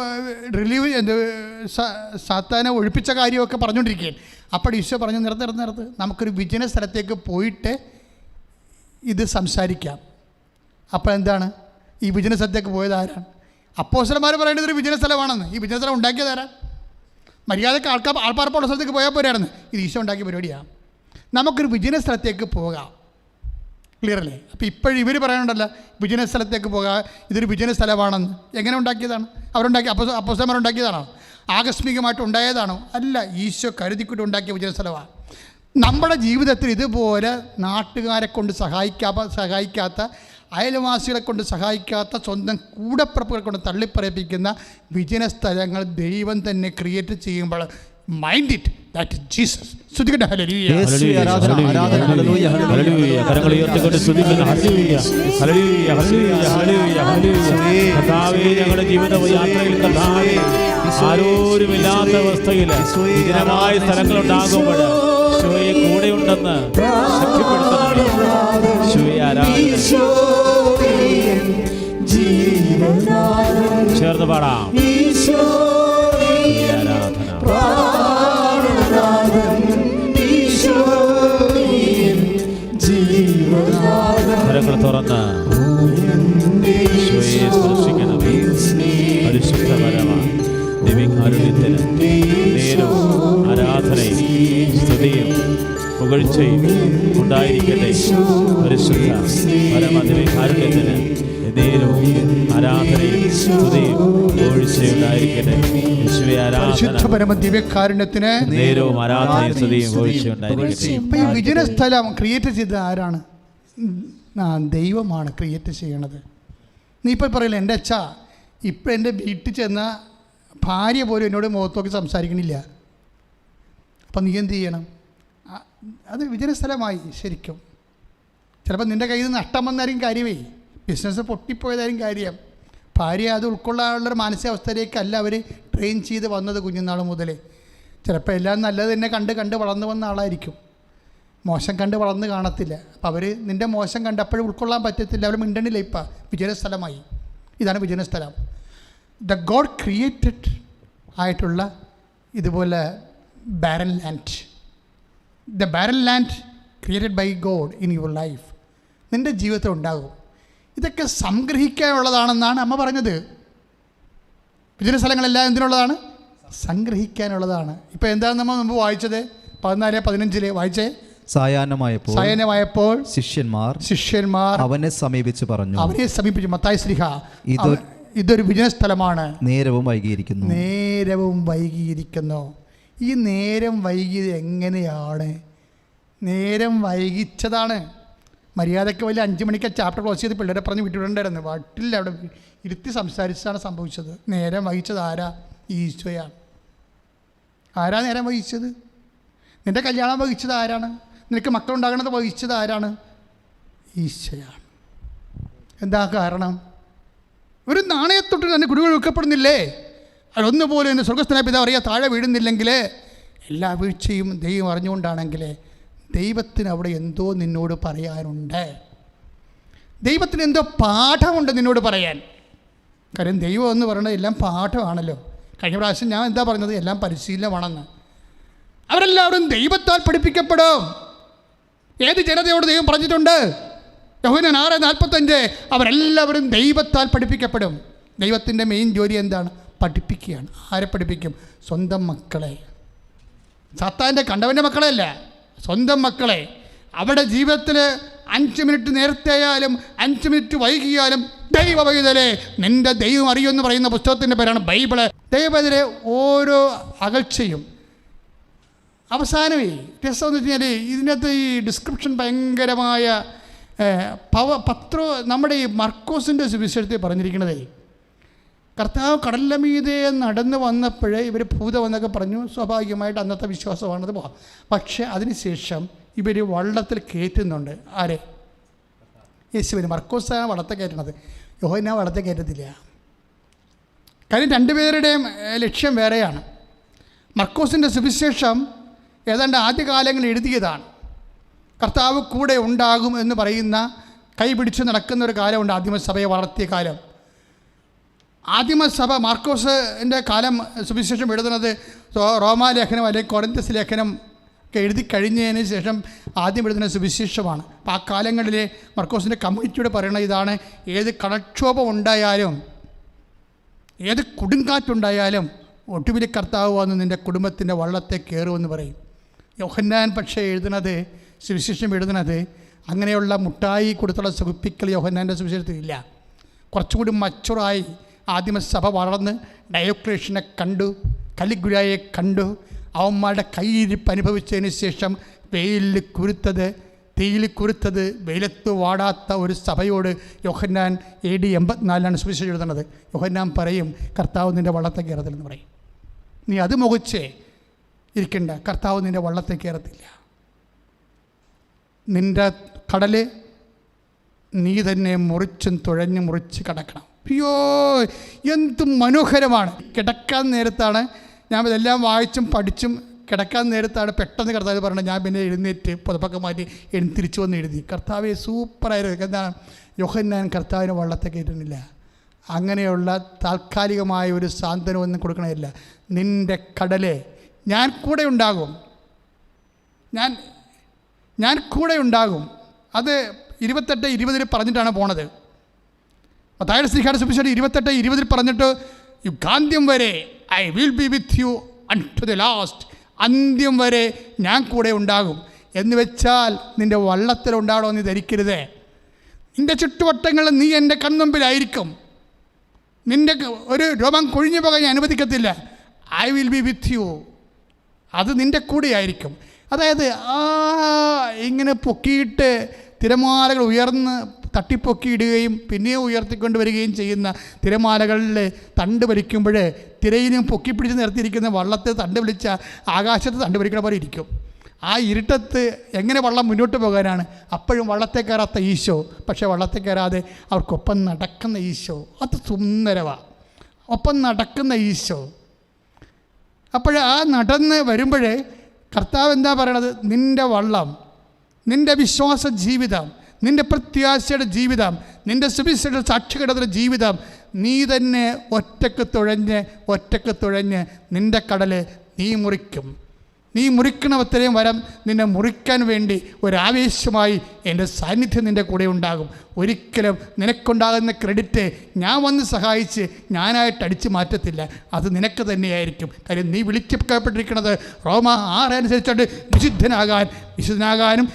സാത്താനെ ഒഴിപ്പിച്ച കാര്യമൊക്കെ പറഞ്ഞുകൊണ്ടിരിക്കുകയാണ്. അപ്പോൾ ഈശോ പറഞ്ഞു, നിർത്ത് നമുക്കൊരു വിജന സ്ഥലത്തേക്ക് പോയിട്ട് ഇത് സംസാരിക്കാം. അപ്പോൾ എന്താണ് ഈ വിജന സ്ഥലത്തേക്ക് പോയത്? ആരാണ്? അപ്പോസ്തലന്മാർ പറയുന്നത് ഒരു വിജന സ്ഥലമാണെന്ന്. ഈ വിജന സ്ഥലം ഉണ്ടാക്കിയത് ആരാ? മര്യാദക്ക് ആൾപ്പാർപ്പുള്ള സ്ഥലത്തേക്ക് പോയാൽ പോരായിരുന്നു. ഇത് ഈശോ ഉണ്ടാക്കിയ പരിപാടിയാണ്. നമുക്കൊരു വിജന സ്ഥലത്തേക്ക് പോകാം. ക്ലിയർ അല്ലേ? അപ്പോൾ ഇപ്പോഴും ഇവർ പറയാനുണ്ടല്ലോ വിജന സ്ഥലത്തേക്ക് പോകാം, ഇതൊരു വിജന സ്ഥലമാണെന്ന്. എങ്ങനെ ഉണ്ടാക്കിയതാണ്? അപ്പോസ്തലന്മാരുണ്ടാക്കിയതാണോ? ആകസ്മികമായിട്ട് ഉണ്ടായതാണോ? അല്ല, ഈശോ കരുതിക്കൂട്ടി ഉണ്ടാക്കിയ വിജന സ്ഥലമാണ്. നമ്മുടെ ജീവിതത്തിൽ ഇതുപോലെ നാട്ടുകാരെ കൊണ്ട് സഹായിക്കാത്ത, അയൽവാസികളെ കൊണ്ട് സഹായിക്കാത്ത, സ്വന്തം കൂടപ്പിറപ്പുകളെ കൊണ്ട് തള്ളിപ്പറയിപ്പിക്കുന്ന വിജന സ്ഥലങ്ങൾ ദൈവം തന്നെ ക്രിയേറ്റ് ചെയ്യുമ്പോൾ mind it, that is Jesus. സ്തുതിക്കട്ടെ. ഹല്ലേലൂയ. കരങ്ങൾ ഉയർത്തിക്കൊണ്ട് സ്തുതിക്കുന്നു. ഹല്ലേലൂയ, ഹല്ലേലൂയ, ഹല്ലേലൂയ, ഹല്ലേലൂയ, ഹല്ലേലൂയ. കർത്താവേ, ഞങ്ങളുടെ ജീവിത യാത്രയിൽ കർത്താവേ, ആരോരുമില്ലാത്ത അവസ്ഥയിൽ വിജനമായ സ്ഥലങ്ങളുണ്ടാകുമ്പോൾ ഈശോയെ കൂടെയുണ്ടെന്ന് ശക്തിപ്പെടുത്തുന്നു. ഈശോയെ ആരാധന. ചേർന്ന് പാടാം. കരങ്ങൾ തുറന്ന് ഈശോയെ സ്പർശിക്കണം. പരിശുദ്ധപരമായ ദിവ്യകാരുണ്യത്തിന് നേരവും ആരാധനയും സ്തുതിയും പുകഴ്ചയും ഉണ്ടായിരിക്കട്ടെ. പരിശുദ്ധ പരമ ദിവ്യകാരുണ്യത്തിന് നേരവും ആരാധനയും സ്തുതിയും പുകഴ്ചയുണ്ടായിരിക്കട്ടെ. യേശുവേ ആരാധന. പരമ ദിവ്യകാരുണ്യത്തിന് നേരവും ആരാധനയും സ്തുതിയും പുകഴ്ചയുണ്ടായിരിക്കട്ടെ. ഇപ്പോൾ ഈ വിജന സ്ഥലം ക്രിയേറ്റ് ചെയ്തത് ആരാണ്? ദൈവമാണ് ക്രിയേറ്റ് ചെയ്യണത്. നീ ഇപ്പോൾ പറയില്ല, എൻ്റെ അച്ഛാ ഇപ്പം എൻ്റെ വീട്ടിൽ ചെന്ന ഭാര്യ പോലും എന്നോട് മുഖത്ത് നോക്കി സംസാരിക്കണില്ല. അപ്പം നീ എന്ത് ചെയ്യണം? അത് വിജന സ്ഥലമായി ശരിക്കും. ചിലപ്പോൾ നിൻ്റെ കയ്യിൽ നിന്ന് നഷ്ടം വന്നായിരിക്കും കാര്യമേ, ബിസിനസ് പൊട്ടിപ്പോയതായിരിക്കും കാര്യം. ഭാര്യ അത് ഉൾക്കൊള്ളാനുള്ളൊരു മാനസികാവസ്ഥയിലേക്കല്ല അവർ ട്രെയിൻ ചെയ്ത് വന്നത് കുഞ്ഞുനാൾ മുതലേ. ചിലപ്പോൾ എല്ലാം നല്ലത് തന്നെ കണ്ട് വളർന്നു വന്ന ആളായിരിക്കും, മോശം കണ്ട് വളർന്ന് കാണത്തില്ല. അപ്പം അവർ നിൻ്റെ മോശം കണ്ടപ്പോഴും ഉൾക്കൊള്ളാൻ പറ്റത്തില്ല, അവർ മിണ്ടണില്ല. ഇപ്പം വിജന സ്ഥലമായി. ഇതാണ് വിജന സ്ഥലം. ദ ഗോഡ് ക്രിയേറ്റഡ് ആയിട്ടുള്ള ഇതുപോലെ barren land. The barren land created by God in your life നിൻ്റെ ജീവിതത്തിൽ ഉണ്ടാകും. ഇതൊക്കെ സംഗ്രഹിക്കാനുള്ളതാണെന്നാണ് അമ്മ പറഞ്ഞത്. വിജന സ്ഥലങ്ങളെല്ലാം എന്തിനുള്ളതാണ്? സംഗ്രഹിക്കാനുള്ളതാണ്. ഇപ്പോൾ എന്താണ് നമ്മൾ മുമ്പ് വായിച്ചത്? 14:15 വായിച്ചേ. സായാഹ്നമായപ്പോൾ ശിഷ്യന്മാർ അവനെ സമീപിച്ച് പറഞ്ഞു. മത്തായി ശ്ലീഹ, ഇതൊരു വിജന സ്ഥലമാണ്, നേരവും വൈകിയിരിക്കുന്നു. ഈ നേരം വൈകിയത് എങ്ങനെയാണ്? നേരം വൈകിച്ചതാണ്. മര്യാദയ്ക്ക് വലിയ 5 മണിക്ക് ചാപ്റ്റർ ക്ലോസ് ചെയ്ത് പിള്ളേരെ പറഞ്ഞ് വിട്ടിട്ടുണ്ടായിരുന്നു. വീട്ടിൽ അവിടെ ഇരുത്തി സംസാരിച്ചാണ് സംഭവിച്ചത്. നേരം വഹിച്ചത് ആരാ? ഈശോയാണ്. ആരാ നേരം വഹിച്ചത്? നിൻ്റെ കല്യാണം വഹിച്ചത് ആരാണ്? നിനക്ക് മക്കളുണ്ടാകണത് വഹിച്ചത് ആരാണ്? ഈശോയാണ്. എന്താ കാരണം? ഒരു നാണയത്തൊട്ട് തന്നെ കുടികൾ വെക്കപ്പെടുന്നില്ലേ? അതൊന്നുപോലെ എൻ്റെ സ്വർഗസ്ഥനായ പിതാവ് അറിയാൻ താഴെ വീഴുന്നില്ലെങ്കിൽ എല്ലാ വീഴ്ചയും ദൈവം അറിഞ്ഞുകൊണ്ടാണെങ്കിൽ ദൈവത്തിന് അവിടെ എന്തോ നിന്നോട് പറയാനുണ്ട്. ദൈവത്തിന് എന്തോ പാഠമുണ്ട് നിന്നോട് പറയാൻ. കാര്യം ദൈവം എന്ന് പറയുന്നത് എല്ലാം പാഠമാണല്ലോ. കഴിഞ്ഞ പ്രാവശ്യം ഞാൻ എന്താ പറഞ്ഞത്? എല്ലാം പരിശീലനമാണെന്ന്. അവരെല്ലാവരും ദൈവത്താൽ പഠിപ്പിക്കപ്പെടും. ഏത് ജനതയോട് ദൈവം പറഞ്ഞിട്ടുണ്ട്? യോഹന്നാൻ 6:45 അവരെല്ലാവരും ദൈവത്താൽ പഠിപ്പിക്കപ്പെടും. ദൈവത്തിൻ്റെ മെയിൻ ജോലി എന്താണ്? പഠിപ്പിക്കുകയാണ്. ആരെ പഠിപ്പിക്കും? സ്വന്തം മക്കളെ. സാത്താൻ്റെ കണ്ടവൻ്റെ മക്കളെയല്ല, സ്വന്തം മക്കളെ. അവിടെ ജീവിതത്തിൽ 5 മിനിറ്റ് നേരത്തെ ആയാലും 5 മിനിറ്റ് വൈകിയാലും ദൈവവൈതലെ നിൻ്റെ ദൈവം അറിയുമെന്ന് പറയുന്ന പുസ്തകത്തിൻ്റെ പേരാണ് ബൈബിള്. ദൈവവൈതലെ ഓരോ അകൽച്ചയും അവസാനമേ രസം എന്ന് വെച്ച് കഴിഞ്ഞാൽ ഇതിനകത്ത് ഈ ഡിസ്ക്രിപ്ഷൻ ഭയങ്കരമായ നമ്മുടെ ഈ മർക്കോസിൻ്റെ സുവിശേഷത്തിൽ പറഞ്ഞിരിക്കണതേ, കർത്താവ് കടലിൻ്റെ മീതെ നടന്നു വന്നപ്പോഴേ ഇവർ ഭൂതം എന്നൊക്കെ പറഞ്ഞു. സ്വാഭാവികമായിട്ട് അന്നത്തെ വിശ്വാസമാണത്. പക്ഷേ അതിനുശേഷം ഇവർ വള്ളത്തിൽ കയറ്റുന്നുണ്ട്. ആരെ? യേശുവിന്. മർക്കോസാണ് വള്ളത്തെ കയറ്റണത്, യോഹന്നാൻ വള്ളത്തെ കയറ്റത്തില്ല. കാര്യം രണ്ടുപേരുടെയും ലക്ഷ്യം വേറെയാണ്. മർക്കോസിൻ്റെ സുവിശേഷം ഏതാണ്ട് ആദ്യകാലങ്ങളിൽ എഴുതിയതാണ്. കർത്താവ് കൂടെ ഉണ്ടാകും എന്ന് പറയുന്ന കൈപിടിച്ച് നടക്കുന്ന ഒരു കാലമുണ്ട്, ആദിമസഭയെ വളർത്തിയ കാലം. ആദിമസഭ മാർക്കോസിൻ്റെ കാലം സുവിശേഷം എഴുതുന്നത് റോമാലേഖനം അല്ലെങ്കിൽ കൊരിന്ത്യസ് ലേഖനം ഒക്കെ എഴുതി കഴിഞ്ഞതിന് ശേഷം ആദ്യം എഴുതുന്ന സുവിശേഷമാണ്. അപ്പോൾ ആ കാലങ്ങളിൽ മർക്കോസിൻ്റെ കമ്മിറ്റിയോട് പറയുന്നത് ഇതാണ്: ഏത് കടക്ഷോഭം ഉണ്ടായാലും, ഏത് കൊടുങ്കാറ്റുണ്ടായാലും ഒടുവിൽ കർത്താവ് വന്ന് നിൻ്റെ കുടുംബത്തിൻ്റെ വള്ളത്തെ കയറുമെന്ന് പറയും. യോഹന്നാൻ പക്ഷേ എഴുതുന്നത്, സുവിശേഷം എഴുതുന്നത് അങ്ങനെയുള്ള മുട്ടായി കൊടുത്തുള്ള സുഖിപ്പിക്കൽ യോഹന്നാൻ്റെ സുവിശേഷത്തിലില്ല. കുറച്ചുകൂടി മച്ചുറായി ആദിമസഭ വളർന്ന് ഡയോക്ലേഷ്യനെ കണ്ടു, കലിഗുലായെ കണ്ടു. അവന്മാരുടെ കയ്യിരിപ്പ് അനുഭവിച്ചതിന് ശേഷം വെയിലിൽ കുരുത്തത്, തീയിൽ കുരുത്തത്, വെയിലത്ത് വാടാത്ത ഒരു സഭയോട് യോഹന്നാൻ AD 84 സുവിശേഷം എഴുതുന്നത്. യോഹന്നാൻ പറയും, കർത്താവ് നിൻ്റെ വള്ളത്തെ കയറത്തില്ലെന്ന് പറയും. നീ അത് മുഖച്ചേ ഇരിക്കണ്ട, കർത്താവ് നിൻ്റെ വള്ളത്തെ കയറത്തില്ല. നിൻ്റെ കടൽ നീ തന്നെ മുറിച്ചും തുഴഞ്ഞ് മുറിച്ച് കടക്കണം. അയ്യോ, എന്ത് മനോഹരമാണ്! കിടക്കാൻ നേരത്താണ് ഞാൻ ഇതെല്ലാം വായിച്ചും പഠിച്ചും കിടക്കാൻ നേരത്താണ് പെട്ടെന്ന് കർത്താവ് പറഞ്ഞത്. ഞാൻ പിന്നെ എഴുന്നേറ്റ് പുതപ്പൊക്കെ മാറ്റി തിരിച്ചു വന്ന് എഴുതി. കർത്താവെ സൂപ്പറായിരുന്നു. എന്താണ്? യോഹന്നാൻ കർത്താവിന് വള്ളത്തെ കയറ്റുന്നില്ല. അങ്ങനെയുള്ള താൽക്കാലികമായ ഒരു സാന്ത്വനമൊന്നും കൊടുക്കണമില്ല. നിൻ്റെ കടലെ ഞാൻ കൂടെ ഉണ്ടാകും, ഞാൻ കൂടെ ഉണ്ടാകും. അത് 28:20 പറഞ്ഞിട്ടാണ് പോണത്. മത്തായിയുടെ സുവിശേഷം 28:20 പറഞ്ഞിട്ട് യുഗാന്ത്യം വരെ I will be with U unto the last. അന്ത്യം വരെ ഞാൻ കൂടെ ഉണ്ടാകും എന്ന് വെച്ചാൽ നിൻ്റെ വള്ളത്തിലുണ്ടാകണോ എന്ന് ധരിക്കരുത്. നിൻ്റെ ചുറ്റുവട്ടങ്ങളിൽ നീ എൻ്റെ കൺമുമ്പിലായിരിക്കും. നിൻ്റെ ഒരു രോമം കൊഴിഞ്ഞു പോകാൻ ഞാൻ അനുവദിക്കത്തില്ല. I will be with you. അത് നിൻ്റെ കൂടെ ആയിരിക്കും. അതായത് ഇങ്ങനെ പൊക്കിയിട്ട് തിരമാലകൾ ഉയർന്ന് തട്ടിപ്പൊക്കിയിടുകയും പിന്നെയും ഉയർത്തിക്കൊണ്ട് വരികയും ചെയ്യുന്ന തിരമാലകളിൽ തണ്ട് വലിക്കുമ്പോൾ തിരയിലും പൊക്കിപ്പിടിച്ച് നിർത്തിയിരിക്കുന്ന വള്ളത്തെ തണ്ട് വിളിച്ച ആകാശത്ത് തണ്ട് വലിക്കണ പോലെ ഇരിക്കും. ആ ഇരുട്ടത്ത് എങ്ങനെ വള്ളം മുന്നോട്ട് പോകാനാണ്? അപ്പോഴും വള്ളത്തെ കയറാത്ത ഈശോ, പക്ഷേ വള്ളത്തെ കയറാതെ അവർക്കൊപ്പം നടക്കുന്ന ഈശോ. അത് സുന്ദരമാണ്. ഒപ്പം നടക്കുന്ന ഈശോ. അപ്പോൾ ആ നടന്ന് വരുമ്പോഴേ കർത്താവ് എന്താ പറയണത്? നിൻ്റെ വള്ളം, നിൻ്റെ വിശ്വാസ ജീവിതം, നിൻ്റെ പ്രത്യാശയുടെ ജീവിതം, നിൻ്റെ സുവിശേഷ സാക്ഷികളുടെ ജീവിതം നീ തന്നെ ഒറ്റക്ക് തുഴഞ്ഞ് നിൻ്റെ കടൽ നീ മുറിക്കും. നീ മുറിക്കണത്രയും വരം നിന്നെ മുറിക്കാൻ വേണ്ടി ഒരാവേശമായി എൻ്റെ സാന്നിധ്യം നിൻ്റെ കൂടെ ഉണ്ടാകും. ഒരിക്കലും നിനക്കുണ്ടാകുന്ന ക്രെഡിറ്റ് ഞാൻ വന്ന് സഹായിച്ച് ഞാനായിട്ട് അടിച്ചു മാറ്റത്തില്ല. അത് നിനക്ക് തന്നെയായിരിക്കും. കാര്യം നീ വിളിക്കപ്പെട്ടിരിക്കുന്നത് റോമ 6 അനുസരിച്ചിട്ട് വിശുദ്ധനാകാനും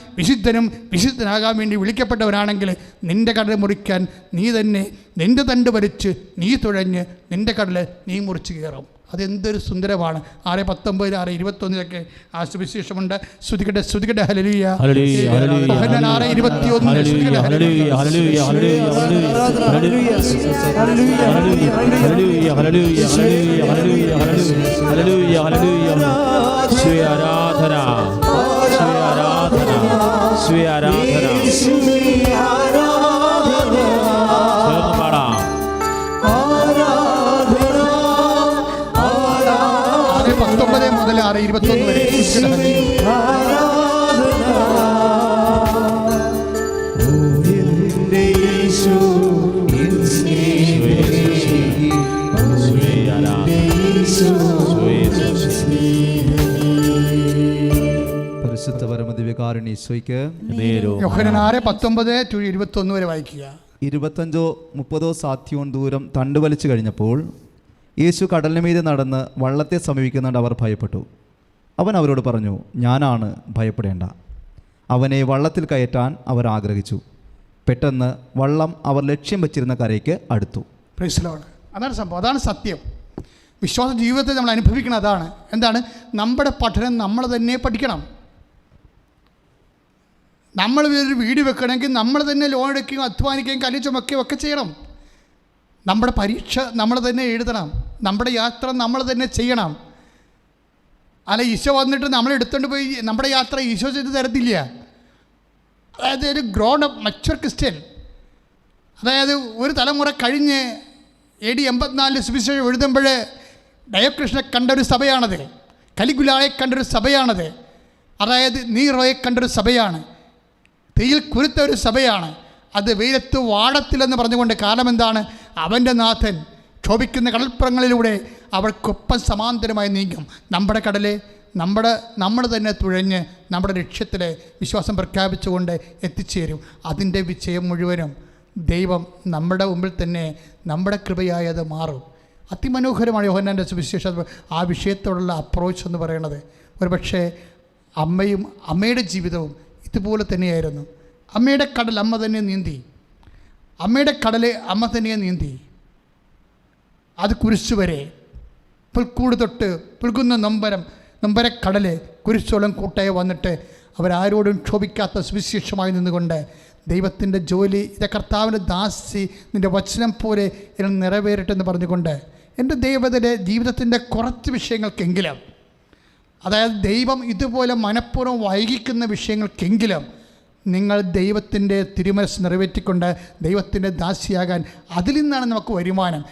വിശുദ്ധനാകാൻ വേണ്ടി വിളിക്കപ്പെട്ടവരാണെങ്കിൽ നിൻ്റെ കടൽ മുറിക്കാൻ നീ തന്നെ നിൻ്റെ തണ്ട് വലിച്ച് നീ തുഴഞ്ഞ് നിൻ്റെ കടൽ നീ മുറിച്ച് കയറും. അതെന്തൊരു സുന്ദരമാണ്. 6:19, 6:21 ആ സുവിശേഷമുണ്ട്. ശ്രുതികട്ടെ ഹല്ലേലൂയ. 6:19 മുതൽ 6:21 വരെ പരിശുദ്ധ പരമദിവ്യകാരുണ്യ ഈശോയ്ക്ക് യോഹന്നാൻ 6:19-21 വരെ വായിക്കുക. 25-30 സാധ്യവും ദൂരം തണ്ടുവലിച്ചു കഴിഞ്ഞപ്പോൾ യേശു കടലിന് മീതെ നടന്ന് വള്ളത്തെ സമീപിക്കുന്നുണ്ട്. അവർ ഭയപ്പെട്ടു. അവൻ അവരോട് പറഞ്ഞു, ഞാനാണ്, ഭയപ്പെടേണ്ട. അവനെ വള്ളത്തിൽ കയറ്റാൻ അവർ ആഗ്രഹിച്ചു. പെട്ടെന്ന് വള്ളം അവർ ലക്ഷ്യം വെച്ചിരുന്ന കരയ്ക്ക് അടുത്തു. Praise the Lord. അതാണ് സംഭവം, അതാണ് സത്യം. വിശ്വാസ ജീവിതത്തിൽ നമ്മൾ അനുഭവിക്കണം അതാണ്. എന്താണ്? നമ്മുടെ പഠനം നമ്മൾ തന്നെ പഠിക്കണം. നമ്മൾ ഒരു വീട് വെക്കണമെങ്കിൽ നമ്മൾ തന്നെ ലോൺ എടുക്കുകയും അധ്വാനിക്കുകയും കല്ല് ചുമക്കുകയും ഒക്കെ ചെയ്യണം. നമ്മുടെ പരീക്ഷ നമ്മൾ തന്നെ എഴുതണം. നമ്മുടെ യാത്ര നമ്മൾ തന്നെ ചെയ്യണം. അല്ല ഈശോ വന്നിട്ട് നമ്മൾ എടുത്തുകൊണ്ട് പോയി നമ്മുടെ യാത്ര ഈശോ ചെയ്ത് തരത്തില്ല. അതായത് ഒരു ഗ്രോൺ അപ്പ് മച്വർ ക്രിസ്ത്യൻ, അതായത് ഒരു തലമുറ കഴിഞ്ഞ് AD 84 സുവിശേഷം എഴുതുമ്പോൾ ഡയോക്ലിഷ്യനെ കണ്ടൊരു സഭയാണത്, കലിഗുലായെ കണ്ടൊരു സഭയാണത്, അതായത് നീറോയെ കണ്ടൊരു സഭയാണ്, തീയിൽ കുരുത്ത ഒരു സഭയാണ്. അത് വെയിലത്ത് വാടത്തില്ലെന്ന് പറഞ്ഞുകൊണ്ട്, കാരണം എന്താണ്? അവൻ്റെ നാഥൻ ക്ഷോഭിക്കുന്ന കടൽപ്പുറങ്ങളിലൂടെ അവർക്കൊപ്പം സമാന്തരമായി നീങ്ങും. നമ്മുടെ കടലെ നമ്മൾ തന്നെ തുഴഞ്ഞ് നമ്മുടെ ലക്ഷ്യത്തിലെ വിശ്വാസം പ്രഖ്യാപിച്ചുകൊണ്ട് എത്തിച്ചേരും. അതിൻ്റെ വിജയം മുഴുവനും ദൈവം നമ്മുടെ മുമ്പിൽ തന്നെ നമ്മുടെ കൃപയായി അത് മാറും. അതിമനോഹരമാണ് യോഹന്നാൻ്റെ സുവിശേഷം ആ വിഷയത്തോടുള്ള അപ്രോച്ച് എന്ന് പറയുന്നത്. ഒരുപക്ഷെ അമ്മയുടെ ജീവിതവും ഇതുപോലെ തന്നെയായിരുന്നു. അമ്മയുടെ കടൽ അമ്മ തന്നെ നീന്തി, അമ്മയുടെ കടലെ അമ്മ തന്നെ നീന്തി. അത് കുരിശു വരെ, പുൽക്കൂട് തൊട്ട് പുൽകുന്ന നൊമ്പരക്കടല് കുരിശോളം കൂട്ടായി വന്നിട്ട് അവരാരോടും ക്ഷോഭിക്കാത്ത സുവിശേഷമായി നിന്നുകൊണ്ട് ദൈവത്തിൻ്റെ ജോലി, ഇത് കർത്താവിൻ്റെ ദാസി, നിൻ്റെ വചനം പോലെ ഇതിൽ നിറവേറട്ടെന്ന് പറഞ്ഞുകൊണ്ട് എൻ്റെ ദൈവത്തിൻ്റെ ജീവിതത്തിൻ്റെ കുറച്ച് വിഷയങ്ങൾക്കെങ്കിലും, അതായത് ദൈവം ഇതുപോലെ മനഃപൂർവ്വം വൈകിക്കുന്ന വിഷയങ്ങൾക്കെങ്കിലും നിങ്ങൾ ദൈവത്തിൻ്റെ തിരുമനസ്സ് നിറവേറ്റിക്കൊണ്ട് ദൈവത്തിൻ്റെ ദാസിയാകാൻ, അതിൽ നിന്നാണ് നമുക്ക് വരുമാനം.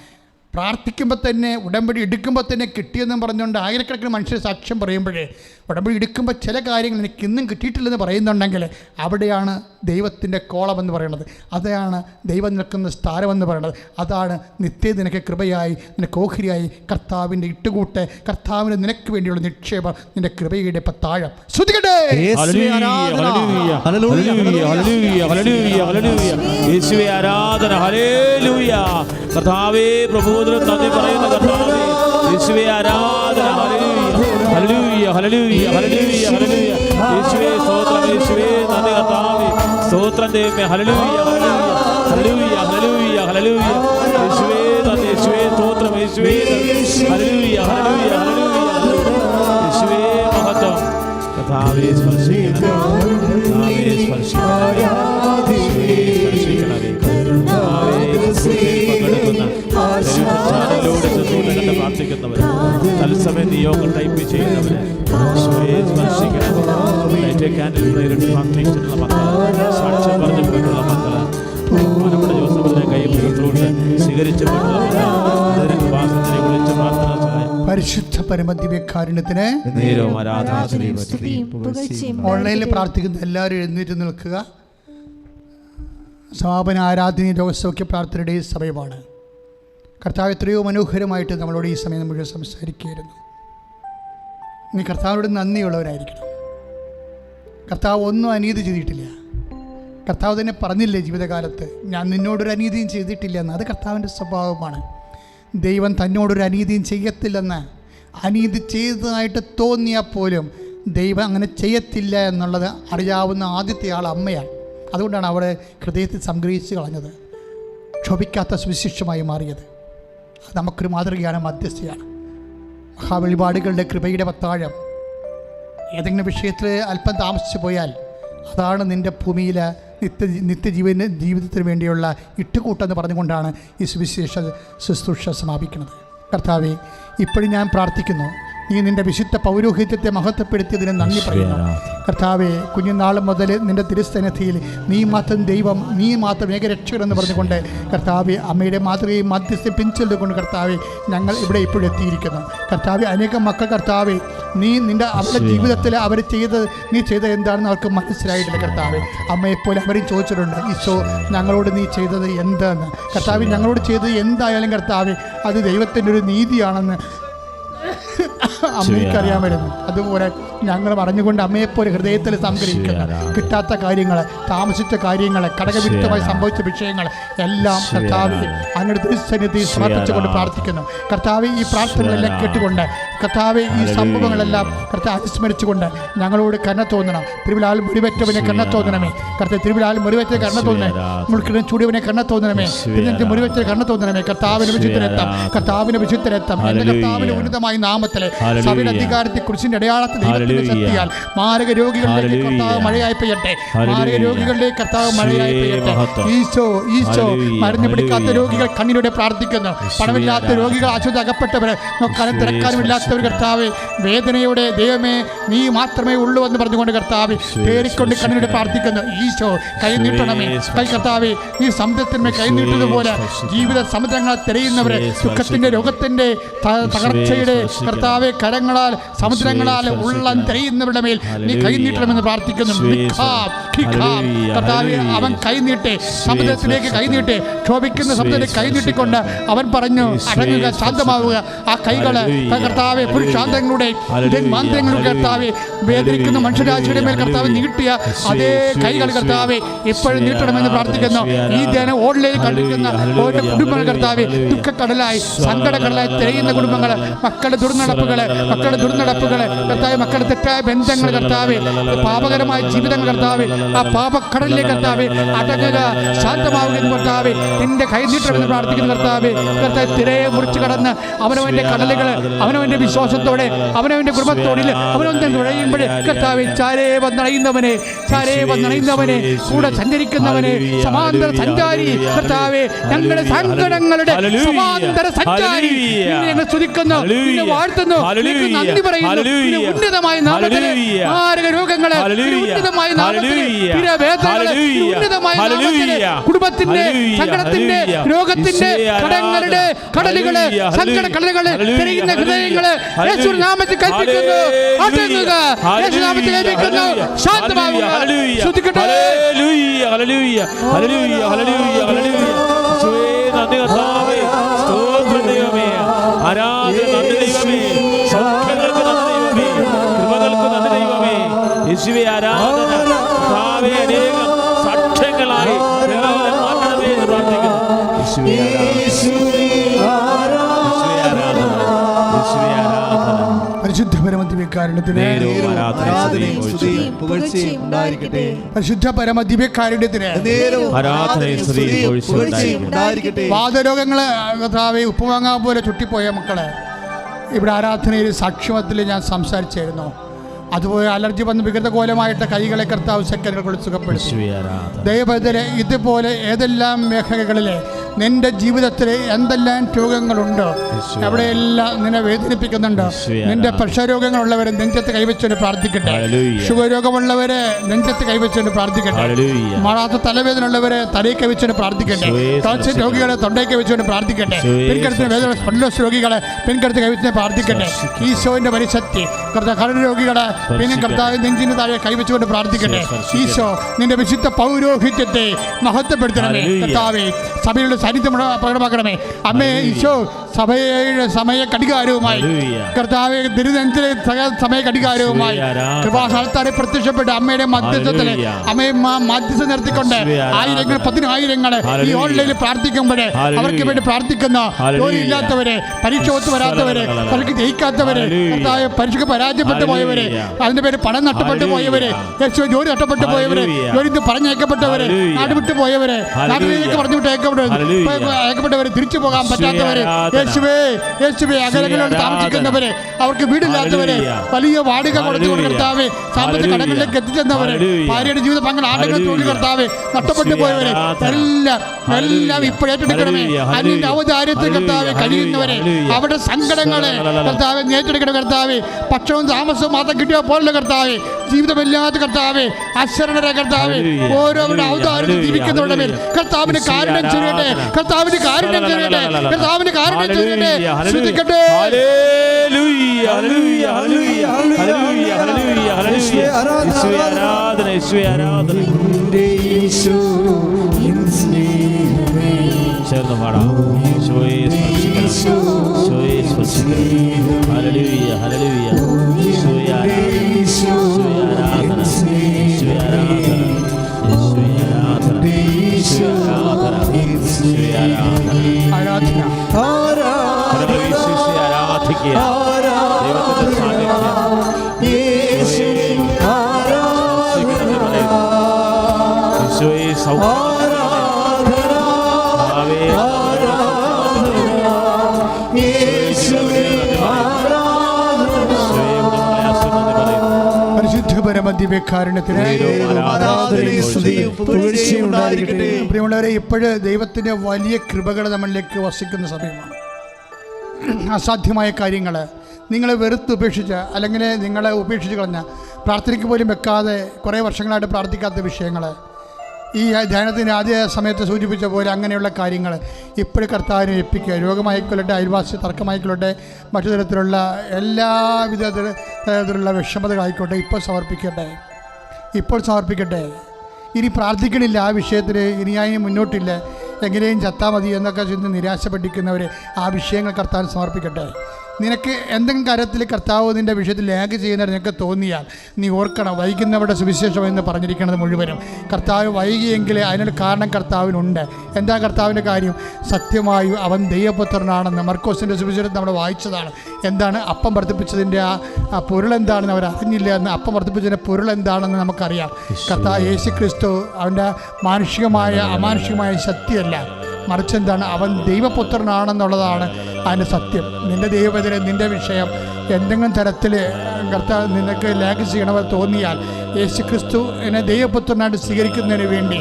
പ്രാർത്ഥിക്കുമ്പോൾ തന്നെ, ഉടമ്പടി എടുക്കുമ്പോൾ തന്നെ കിട്ടിയെന്നും പറഞ്ഞുകൊണ്ട് ആയിരക്കണക്കിന് മനുഷ്യർ സാക്ഷ്യം പറയുമ്പോഴേ, ഉടമ്പടി എടുക്കുമ്പോൾ ചില കാര്യങ്ങൾ എനിക്ക് ഇന്നും കിട്ടിയിട്ടില്ലെന്ന് പറയുന്നുണ്ടെങ്കിൽ അവിടെയാണ് ദൈവത്തിൻ്റെ കോളമെന്ന് പറയുന്നത്, അതാണ് ദൈവം നിൽക്കുന്ന സ്ഥാനമെന്ന് പറയുന്നത്. അതാണ് നിത്യം നിനക്ക് കൃപയായി, നിനക്ക് ഓഹരിയായി കർത്താവിൻ്റെ ഇട്ടുകൂട്ട്, കർത്താവിന് നിനക്ക് വേണ്ടിയുള്ള നിക്ഷേപം, നിൻ്റെ കൃപയുടെ താഴം. ശ്രുതികട്ടെ. കർത്താവേ പ്രബോധനം നന്ദി പറയുന്ന കർത്താവേ, യേശുവേ ആരാധന. ഹല്ലേലൂയ ഹല്ലേലൂയ ഹല്ലേലൂയ ഹല്ലേലൂയ. യേശുവേ സ്തോത്രം, യേശുവേ നന്ദി കർത്താവേ, സ്തോത്രം ദൈവമേ. ഹല്ലേലൂയ ഹല്ലേലൂയ ഹല്ലേലൂയ ഹല്ലേലൂയ. യേശുവേ നന്ദി, യേശുവേ സ്തോത്രം, യേശുവേ ഹല്ലേലൂയ ഹല്ലേലൂയ ഹല്ലേലൂയ. യേശുവേ മഹത്വം. കർത്താവേ സ്പർശിക്കണമേ, കർത്താവേ സ്പർശിക്കണമേ, സ്പർശിക്കണമേ. ചാനലിലൂടെ കണ്ട് പ്രാർത്ഥിക്കുന്നവർ, തത്സമയം നിയോഗങ്ങൾ ടൈപ്പ് ചെയ്യുന്നവർ, പ്രാർത്ഥിച്ചിട്ടുള്ള മക്കൾ, സാക്ഷ്യം പറഞ്ഞു പോയിട്ടുള്ള മക്കൾ, നമ്മുടെ ജോസഫിനെ കൈമുഖത്തോട്ട് സ്വീകരിച്ചു പോയിട്ടുള്ള മക്കൾ, വിളിച്ച് പ്രാർത്ഥന സഹായം. പരിശുദ്ധ പരമദിവ്യകാരുണ്യത്തിന് നേരവും ആരാധന. ഓൺലൈനിൽ പ്രാർത്ഥിക്കുന്ന എല്ലാവരും എഴുന്നേറ്റ് നിൽക്കുക. സമാപന ആരാധനയും രോഗസൗഖ്യ പ്രാർത്ഥനയുടെ സമയമാണ്. കർത്താവ് എത്രയോ മനോഹരമായിട്ട് നമ്മളോട് ഈ സമയം മുഴുവൻ സംസാരിക്കുകയായിരുന്നു. നീ കർത്താവിനോട് നന്ദിയുള്ളവരായിരിക്കണം. കർത്താവ് ഒന്നും അനീതി ചെയ്തിട്ടില്ല. കർത്താവ് തന്നെ പറഞ്ഞില്ലേ ജീവിതകാലത്ത്, ഞാൻ നിന്നോടൊരു അനീതിയും ചെയ്തിട്ടില്ല എന്ന്. അത് കർത്താവിൻ്റെ സ്വഭാവമാണ്. ദൈവം തന്നോടൊരു അനീതിയും ചെയ്യത്തില്ലെന്ന്. അനീതി ചെയ്തതായിട്ട് തോന്നിയാൽ പോലും ദൈവം അങ്ങനെ ചെയ്യത്തില്ല എന്നുള്ളത് അറിയാവുന്ന ആദ്യത്തെ ആൾ അമ്മയാണ്. അതുകൊണ്ടാണ് അവളെ ഹൃദയത്തിൽ സംഗ്രഹിച്ച് കളഞ്ഞത്, ക്ഷോഭിക്കാത്ത സുവിശേഷമായി മാറിയത്. അത് നമുക്കൊരു മാതൃകയാണ്, മധ്യസ്ഥയാണ്. മഹാവെളിപാടുകളുടെ കൃപയുടെ പത്താഴം. ഏതെങ്കിലും വിഷയത്തിൽ അല്പം താമസിച്ചു പോയാൽ അതാണ് നിൻ്റെ ഭൂമിയിലെ ജീവിതത്തിന് വേണ്ടിയുള്ള ഇട്ടുകൂട്ടെന്ന് പറഞ്ഞുകൊണ്ടാണ് ഈ സുവിശേഷ ശുശ്രൂഷ സമാപിക്കുന്നത്. കർത്താവേ, ഇപ്പോഴും ഞാൻ പ്രാർത്ഥിക്കുന്നു, നീ നിൻ്റെ വിശുദ്ധ പൗരോഹിത്യത്തെ മഹത്വപ്പെടുത്തിയതിന് നന്ദി പറയുന്നു. കർത്താവെ, കുഞ്ഞുനാൾ മുതൽ നിൻ്റെ തിരുസന്നിധിയിൽ നീ മാത്രം ദൈവം, നീ മാത്രം ഏകരക്ഷകരെന്ന് പറഞ്ഞുകൊണ്ട് കർത്താവെ, അമ്മയുടെ മാതൃകയും മധ്യസ്ഥയും പിൻചെല്ലുകൊണ്ട് കർത്താവെ, ഞങ്ങൾ ഇവിടെ ഇപ്പോഴും എത്തിയിരിക്കുന്നു. കർത്താവെ, അനേകം മക്കൾ കർത്താവെ, നിൻ്റെ അവരുടെ ജീവിതത്തിൽ അവർ നീ ചെയ്തത് എന്താണെന്ന് അവർക്ക് മനസ്സിലായിട്ടില്ല. കർത്താവെ, അമ്മയെപ്പോലെ അവരും ചോദിച്ചിട്ടുണ്ട്, ഈശോ ഞങ്ങളോട് നീ ചെയ്തത് എന്താണെന്ന്. കർത്താവെ, ഞങ്ങളോട് ചെയ്തത് എന്തായാലും കർത്താവെ അത് ദൈവത്തിൻ്റെ ഒരു നീതിയാണെന്ന് അമ്മയ്ക്ക് അറിയാമായിരുന്നു. അതുപോലെ ഞങ്ങൾ പറഞ്ഞുകൊണ്ട് അമ്മയെപ്പോലെ ഹൃദയത്തിൽ സംഗ്രഹിക്കുന്ന കിട്ടാത്ത കാര്യങ്ങൾ, താമസിച്ച കാര്യങ്ങൾ, ഘടകവിരുദ്ധമായി സംഭവിച്ച വിഷയങ്ങൾ എല്ലാം കർത്താവെ അങ്ങയുടെ തിരുസന്നിധിയിൽ സമർപ്പിച്ചുകൊണ്ട് പ്രാർത്ഥിക്കുന്നു. കർത്താവെ ഈ പ്രാർത്ഥനകളെല്ലാം കേട്ടുകൊണ്ട് കർത്താവെ ഈ സംഭവങ്ങളെല്ലാം കർത്താവ് അനുസ്മരിച്ചുകൊണ്ട് ഞങ്ങളോട് കരുണ തോന്നണം. തിരുവിലാൽ മുറിവേറ്റവനെ കരുണ തോന്നണമേ. കർത്താവ് തിരുവിലാൽ മുറിവേറ്റ കരുണ തോന്നണമേ. മുൾക്കിടം ചൂടിയവനെ കരുണ തോന്നണമേ. തിരുനെഞ്ച് മുറിവേറ്റ കരുണ തോന്നണമേ. കർത്താവിന് വിശുദ്ധരത്വം, കർത്താവിന് വിശുദ്ധരത്വം എൻ്റെ കർത്താവിന്റെ ഉന്നതമായ നാമത്തിലെ സഭയുടെ അധികാരത്തെ കുറിച്ചിന്റെ അടയാളത്തിൽ ദൈവത്തിന്റെ ശക്തിയാൽ മാരക രോഗികളിലേക്ക് കർത്താവ് മഴയായി പെയ്യട്ടെ. മാരക രോഗികളിലേക്ക് കർത്താവ് മഴയായി പെയ്യട്ടെ. ഈശോ ഈശോ മരുന്ന് പിടിക്കാത്ത രോഗികൾ കണ്ണിലൂടെ പ്രാർത്ഥിക്കുന്നു. പണമില്ലാത്ത രോഗികൾ ആശുപത്രി അകപ്പെട്ടവര് നോക്കാനും തിരക്കാനുമില്ലാത്തവർ കർത്താവ് വേദനയോടെ ദൈവമേ നീ മാത്രമേ ഉള്ളൂ എന്ന് പറഞ്ഞുകൊണ്ട് കർത്താവ് തേറിക്കൊണ്ട് കണ്ണിലൂടെ പ്രാർത്ഥിക്കുന്നു. ഈശോ കൈ നീട്ടണമേ. കൈ കർത്താവ് ഈ സമുദ്രത്തിന്മേൽ കൈ നീട്ടുന്നതുപോലെ ജീവിത സമുദ്രങ്ങളെ തിരയുന്നവരെ ദുഃഖത്തിന്റെ രോഗത്തിന്റെ തകർച്ചയുടെ കർത്താവെ കരങ്ങളാൽ സമുദ്രങ്ങളാൽ ഉള്ളം തിരയുന്നവരുടെ മേൽ നീ കൈ നീട്ടണമെന്ന് പ്രാർത്ഥിക്കുന്നു. കർത്താവെ അവൻ കൈ നീട്ടെ, സമുദ്രത്തിലേക്ക് കൈ നീട്ടെ, ക്ഷോഭിക്കുന്ന സമുദ്രത്തിലേക്ക് കൈ നീട്ടിക്കൊണ്ട് അവൻ പറഞ്ഞു അടങ്ങുക, ശാന്തമാവുക. ആ കൈകള് കർത്താവെ പുരുഷാന്തങ്ങളുടെ മാന്ത്രങ്ങളുടെ കർത്താവെ വേദനിക്കുന്ന മനുഷ്യരാശിയുടെ മേൽ കർത്താവ് നീട്ടിയ അതേ കൈകൾ കർത്താവെ ഇപ്പോഴും നീട്ടണമെന്ന് പ്രാർത്ഥിക്കുന്നു. ഈ ധ്യാനം ഓൺലൈനിൽ കണ്ടിരിക്കുന്ന ഓരോ കുടുംബങ്ങൾ കർത്താവെ ദുഃഖക്കടലായി സങ്കടക്കടലായി തിരയുന്ന കുടുംബങ്ങൾ, മക്കളുടെ ദുർനടപ്പുകള് കർത്താവ്, മക്കളുടെ തെറ്റായ ബന്ധങ്ങൾ കർത്താവ്, പാപകരമായ ജീവിതങ്ങൾ കർത്താവ്, ആ പാപക്കടലിലെ കർത്താവ് അടങ്ങുക, ശാന്തമാവുക കർത്താവ് നിന്റെ കൈ നീട്ടണമെന്ന് പ്രാർത്ഥിക്കുന്ന കർത്താവ്. തിരയെ മുറിച്ചു കടന്ന് അവനവന്റെ കടലുകൾ അവനവന്റെ വിശ്വാസത്തോടെ അവനവന്റെ കുടുംബത്തോടിൽ അവനവൻ നുഴയുമ്പോഴേ കർത്താവ് ചാരേ വന്നണയുന്നവനെ കൂടെ സഞ്ചരിക്കുന്നവനെ സമാന്തര സഞ്ചാരി കർത്താവെ, ഞങ്ങളുടെ സങ്കടങ്ങളുടെ സമാന്തര സഞ്ചാരി ഞങ്ങൾ സ്തുതിക്കുന്നു, വാഴ്ത്തുന്നു, നന്ദി പറയുന്നു. ഉന്നതമായ നാമത്തിലെ മാരക രോഗങ്ങളെ, ഉന്നതമായ നാമത്തിലെ വേദനകളെ, ഉന്നതമായ നാമത്തിലെ കുടുംബത്തിന്റെ സങ്കടത്തിന്റെ രോഗത്തിന്റെ കടങ്ങളുടെ കടലുകളെ, സങ്കട കടലുകളെ തിരയുന്ന ഹൃദയങ്ങളെ യേശുവിന്റെ നാമത്തിൽ കൽപ്പിക്കുന്നു. അടങ്ങുക, യേശുവിന്റെ നാമത്തിൽ കൽപ്പിക്കുന്നു. ശാന്തമാവുക. ശ്രദ്ധിക്കട്ടെ. ആരാധന നന്ദി ദൈവമേ, സൗഖ്യങ്ങൾക്ക് നന്ദി ദൈവമേ, കൃപകൾക്ക് നന്ദി ദൈവമേ. യേശുവേ ആരാധന. കർത്താവേ അനേകം സാക്ഷ്യങ്ങളായി എല്ലാവരും മാറ്റണമേ എന്ന് പ്രാർത്ഥിക്കുന്നു. യേശുവേ ആരാധന. പരിശുദ്ധ പരമദിവ്യകാരുണ്യത്തിന്, പരിശുദ്ധ പരമദിവ്യകാരുണ്യത്തിന് വാതരോഗങ്ങള് കർത്താവേ ഉപ്പുവാങ്ങാൻ പോലെ ചുട്ടിപ്പോയ മക്കളെ ഇവിടെ ആരാധനയിൽ സാക്ഷ്യത്തിൽ ഞാൻ സംസാരിച്ചായിരുന്നു. അതുപോലെ അലർജി വന്ന് വികൃതകോലമായിട്ട് കൈകളെ കർത്താവ് സെക്കൻഡുകൾ കൊണ്ട് സുഖപ്പെടുത്തി. ദൈവത്തിലെ ഇതുപോലെ ഏതെല്ലാം മേഖലകളിലെ നിന്റെ ജീവിതത്തിൽ എന്തെല്ലാം രോഗങ്ങളുണ്ടോ അവിടെയെല്ലാം നിന്നെ വേദനിപ്പിക്കുന്നുണ്ടോ? നിന്റെ പ്രഷർ രോഗങ്ങളുള്ളവരെ നെഞ്ചത്ത് കൈവച്ചുകൊണ്ട് പ്രാർത്ഥിക്കട്ടെ. ഷുഗർ രോഗമുള്ളവരെ നെഞ്ചത്ത് കൈവച്ചുകൊണ്ട് പ്രാർത്ഥിക്കട്ടെ. മാറാത്ത തലവേദന ഉള്ളവരെ തലയിൽ കൈവച്ചുകൊണ്ട് പ്രാർത്ഥിക്കട്ടെ. ടോൺസിൽ രോഗികളെ തൊണ്ടയിൽ കൈവച്ചുകൊണ്ട് പ്രാർത്ഥിക്കട്ടെ. പിൻകരുത്തിന് വേദന സ്പൊണ്ടിലോസിസ് രോഗികളെ പിൻകരുത്ത് കൈവച്ചുകൊണ്ട് പ്രാർത്ഥിക്കട്ടെ. ഈശോന്റെ പരിശക്തി കർത്താവ് രോഗികളെ പിന്നെ കർത്താവ് നെഞ്ചിന് താഴെ കൈവച്ചുകൊണ്ട് പ്രാർത്ഥിക്കട്ടെ. ഈശോ നിന്റെ വിശുദ്ധ പൗരോഹിത്യത്തെ മഹത്വപ്പെടുത്തണമേ. കർത്താവേ സഭയുടെ സാന്നിധ്യം പ്രകടമാക്കണമേ. അമ്മേ ഈശോ സഭയുടെ സമയ കടികാരവുമായി കർത്താവെ തിരുനെഞ്ചിലെ സമയ കടികാരവുമായി കൃപാസ്ഥാനത്താരെ പ്രത്യക്ഷപ്പെട്ട് അമ്മയുടെ മധ്യസ്ഥത്തിൽ അമ്മയെ മധ്യസ്ഥ നിർത്തിക്കൊണ്ട് ആയിരങ്ങൾ പതിനായിരങ്ങളെ ഈ ഓൺലൈനിൽ പ്രാർത്ഥിക്കുമ്പോഴേ അവർക്ക് വേണ്ടി പ്രാർത്ഥിക്കുന്ന ജോലി ഇല്ലാത്തവരെ, പരീക്ഷ ഒത്തു വരാത്തവരെ, പരീക്ഷ ജയിക്കാത്തവരെ, കർത്താവ് പരീക്ഷയ്ക്ക് പരാജയപ്പെട്ടു പോയവരെ, അതിന്റെ പേര് പണം നഷ്ടപ്പെട്ടു പോയവരെ, ജോലി നഷ്ടപ്പെട്ടു പോയവരെ, ജോലി പറഞ്ഞയക്കപ്പെട്ടവരെ, നാട് വിട്ടു പോയവരെ, നാട്ടിലേക്ക് പറഞ്ഞു വിട്ട് അയക്കപ്പെട്ടവരെ, തിരിച്ചു പോകാൻ പറ്റാത്തവരെ, യേശുവേ അകലങ്ങളോട് താമസിക്കുന്നവരെ, അവർക്ക് വീടില്ലാത്തവരെ, വലിയ വാടക കൊടുത്തുകൊണ്ട് കർത്താവേ സാമ്പത്തിക കടങ്ങളിലേക്ക് എത്തിച്ചെന്നവരെ, ഭാര്യയുടെ ജീവിത പങ്കൽ ആളുകളെ തൊഴിൽ കർത്താവേ നഷ്ടപ്പെട്ടു പോയവരെ എല്ലാം ഇപ്പോഴേറ്റെടുക്കണമേ. അന്യന്റെ ഔദാര്യത്തിൽ കർത്താവെ കഴിയുന്നവരെ അവരുടെ സങ്കടങ്ങളെ കർത്താവെ ഏറ്റെടുക്കണം. കർത്താവെ ഭക്ഷണവും താമസവും മാത്രം കിട്ടിയ പോലുള്ള കർത്താവെ ജീവിതമില്ലാത്ത കർത്താവെ അശരണരെ കർത്താവെ ഓരോരുടെ ഔദാര്യത്തിൽ ജീവിക്കുന്നവരുടെ മേൽ കർത്താവിന് കാരുണ്യം ചൊരിയട്ടെ. കർത്താവിന് കാരുണ്യം ചൊരിയട്ടെ. കർത്താവിന് കാരുണ്യം ചൊരിയട്ടെ. ശ്രദ്ധിക്കട്ടെ. ചേർന്ന് പാടാം. പരിശുദ്ധ പരമദിവ്യകാരുണ്യത്തിന് പ്രിയമുള്ളവരെ, ഇപ്പോഴ് ദൈവത്തിൻ്റെ വലിയ കൃപകൾ നമ്മളിലേക്ക് വസിക്കുന്ന സമയമാണ്. അസാധ്യമായ കാര്യങ്ങൾ നിങ്ങളെ വെറുത്തുപേക്ഷിച്ച് അല്ലെങ്കിൽ നിങ്ങളെ ഉപേക്ഷിച്ച് കളഞ്ഞ, പ്രാർത്ഥനയ്ക്ക് പോലും വെക്കാതെ കുറേ വർഷങ്ങളായിട്ട് പ്രാർത്ഥിക്കാത്ത വിഷയങ്ങൾ, ഈ ധ്യാനത്തിൻ്റെ ആദ്യ സമയത്ത് സൂചിപ്പിച്ച പോലെ അങ്ങനെയുള്ള കാര്യങ്ങൾ ഇപ്പോഴും കർത്താവിനെ ഏൽപ്പിക്കുക. രോഗമായിക്കൊള്ളട്ടെ, അയൽവാസി തർക്കമായിക്കൊള്ളട്ടെ, മറ്റു തരത്തിലുള്ള തരത്തിലുള്ള വിഷമതകളായിക്കോട്ടെ, ഇപ്പോൾ സമർപ്പിക്കട്ടെ. ഇനി പ്രാർത്ഥിക്കണില്ല ആ വിഷയത്തിൽ, ഇനി അതിന് മുന്നോട്ടില്ല, എങ്ങനെയും ചത്താൽ മതി എന്നൊക്കെ ചിന്ത നിരാശപ്പെട്ടിരിക്കുന്നവർ ആ വിഷയങ്ങൾ കർത്താവിന് സമർപ്പിക്കട്ടെ. നിനക്ക് എന്തെങ്കിലും കാര്യത്തിൽ കർത്താവ് നിൻ്റെ വിഷയത്തിൽ ലാഗ് ചെയ്യുന്നത് നിനക്ക് തോന്നിയാൽ നീ ഓർക്കണം, വൈകുന്നവരുടെ സുവിശേഷം എന്ന് പറഞ്ഞിരിക്കുന്നത് മുഴുവനും കർത്താവ് വൈകിയെങ്കിൽ അതിനൊരു കാരണം കർത്താവിനുണ്ട്. എന്താ കർത്താവിൻ്റെ കാര്യം? സത്യമായും അവൻ ദൈവപുത്രനാണെന്ന് മർക്കോസിൻ്റെ സുവിശേഷം നമ്മൾ വായിച്ചതാണ്. എന്താണ് അപ്പം വർദ്ധിപ്പിച്ചതിൻ്റെ ആ പൊരുളെന്താണെന്ന് അവർ അറിഞ്ഞില്ല എന്ന്. അപ്പം വർദ്ധിപ്പിച്ചതിൻ്റെ പൊരുളെന്താണെന്ന് നമുക്കറിയാം. കർത്താവ് യേശു ക്രിസ്തു അവൻ്റെ മാനുഷികമായ അമാനുഷികമായ ശക്തിയല്ല, മറിച്ച് എന്താണ്? അവൻ ദൈവപുത്രനാണെന്നുള്ളതാണ് അതിൻ്റെ സത്യം. നിൻ്റെ ദൈവപുത്രൻ, നിൻ്റെ വിഷയം എന്തെങ്കിലും തരത്തിൽ കർത്താവ് നിനക്ക് ലാഗ് ചെയ്യണമെന്ന് തോന്നിയാൽ യേശു ക്രിസ്തു എന്നെ ദൈവപുത്രനായിട്ട് സ്വീകരിക്കുന്നതിന് വേണ്ടി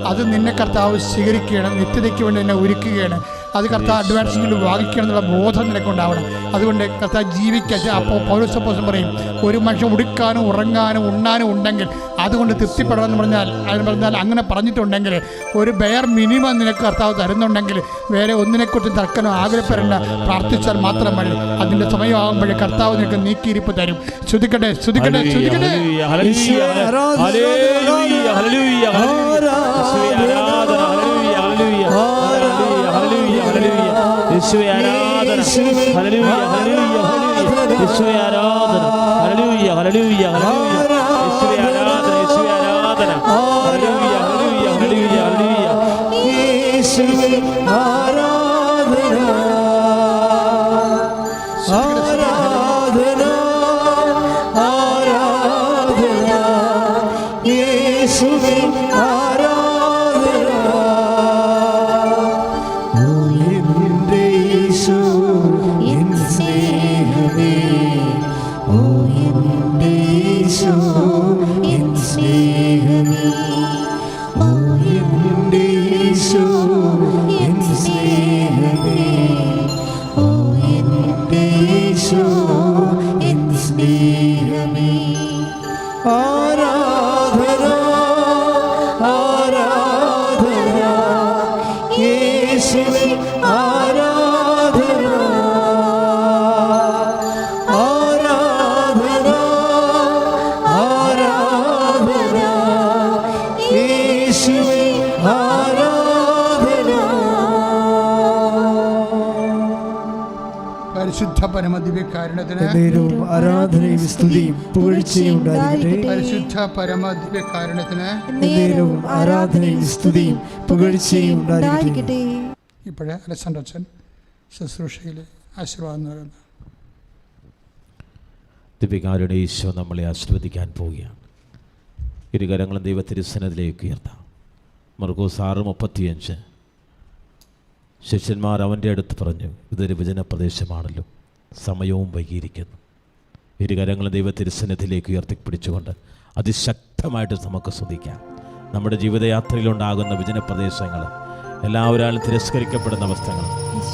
അത് നിന്നെ കർത്താവ് സ്വീകരിക്കുകയാണ്, നിത്യതയ്ക്ക് വേണ്ടി എന്നെ ഒരുക്കുകയാണ്. അത് കർത്താവ് അഡ്വാൻസിൽ വാങ്ങിക്കണം എന്നുള്ള ബോധം നിനക്കുണ്ടാവണം. അതുകൊണ്ട് കർത്താവ് ജീവിക്കുക. അപ്പോൾ പൗലോസപ്പോസ്തലൻ പറയും, ഒരു മനുഷ്യൻ ഉടുക്കാനും ഉറങ്ങാനും ഉണ്ണാനും ഉണ്ടെങ്കിൽ അതുകൊണ്ട് തൃപ്തിപ്പെടണമെന്ന് പറഞ്ഞാൽ അങ്ങനെ പറഞ്ഞിട്ടുണ്ടെങ്കിൽ ഒരു ബെയർ മിനിമം നിനക്ക് കർത്താവ് തരുന്നുണ്ടെങ്കിൽ വേറെ ഒന്നിനെക്കുറിച്ച് തർക്കനോ ആഗ്രഹപ്പെടേണ്ട, പ്രാർത്ഥിച്ചാൽ മാത്രം മതി. അതിൻ്റെ സമയമാകുമ്പോഴേ കർത്താവ് നിനക്ക് നീക്കിയിരിപ്പ് തരും. ശ്രുതിക്കട്ടെ. യേശുവേ ആരാധന, ഹല്ലേലൂയ ഹല്ലേലൂയ യേശുവേ ആരാധന, ഹല്ലേലൂയ ഹല്ലേലൂയ ഹല്ലേലൂയ യേശുവേ ആരാധന, യേശുവേ ആരാധന, ഹല്ലേലൂയ ഹല്ലേലൂയ ഹല്ലേലൂയ ഹല്ലേലൂയ യേശുവേ ആരാധന, ആരാധന ആരാധന യേശുവേ ആരാധന. പരിശുദ്ധ പരമദിവ്യകാരുണ്യത്തിന് ആരാധനയും സ്തുതിയും പുകഴ്ചയും ഉണ്ടായിരിക്കട്ടെ. പരിശുദ്ധ പരമദിവ്യകാരുണ്യത്തിന് ആരാധനയും സ്തുതിയും പുകഴ്ചയും ഉണ്ടായിരിക്കട്ടെ. ഇപ്പോഴേ അലക്സാണ്ടർ അച്ഛൻ ശുശ്രൂഷയിൽ ആശീർവാദം എന്ന് പറയുന്നത്. ദിവ്യകാരുണ്യ ഈശോ നമ്മളെ ആശീർവദിക്കാൻ പോവുകയാണ്. ഇരുകരങ്ങളും ദൈവത്തിരുസന്നിധിയിലേക്ക് ഉയർത്താം. മർക്കോസ് 6:35 ശിഷ്യന്മാർ അവൻ്റെ അടുത്ത് പറഞ്ഞു, ഇതൊരു വിജന പ്രദേശമാണല്ലോ, സമയവും വൈകിയിരിക്കുന്നു. ഇരുകരങ്ങളും ദൈവത്തിരുസന്നിധിയിലേക്ക് ഉയർത്തിപ്പിടിച്ചുകൊണ്ട് അതിശക്തമായിട്ട് നമുക്ക് സ്തുതിക്കാം. നമ്മുടെ ജീവിതയാത്രയിലുണ്ടാകുന്ന വിജന പ്രദേശങ്ങൾ, എല്ലാവരും തിരസ്കരിക്കപ്പെടുന്ന അവസ്ഥകൾ,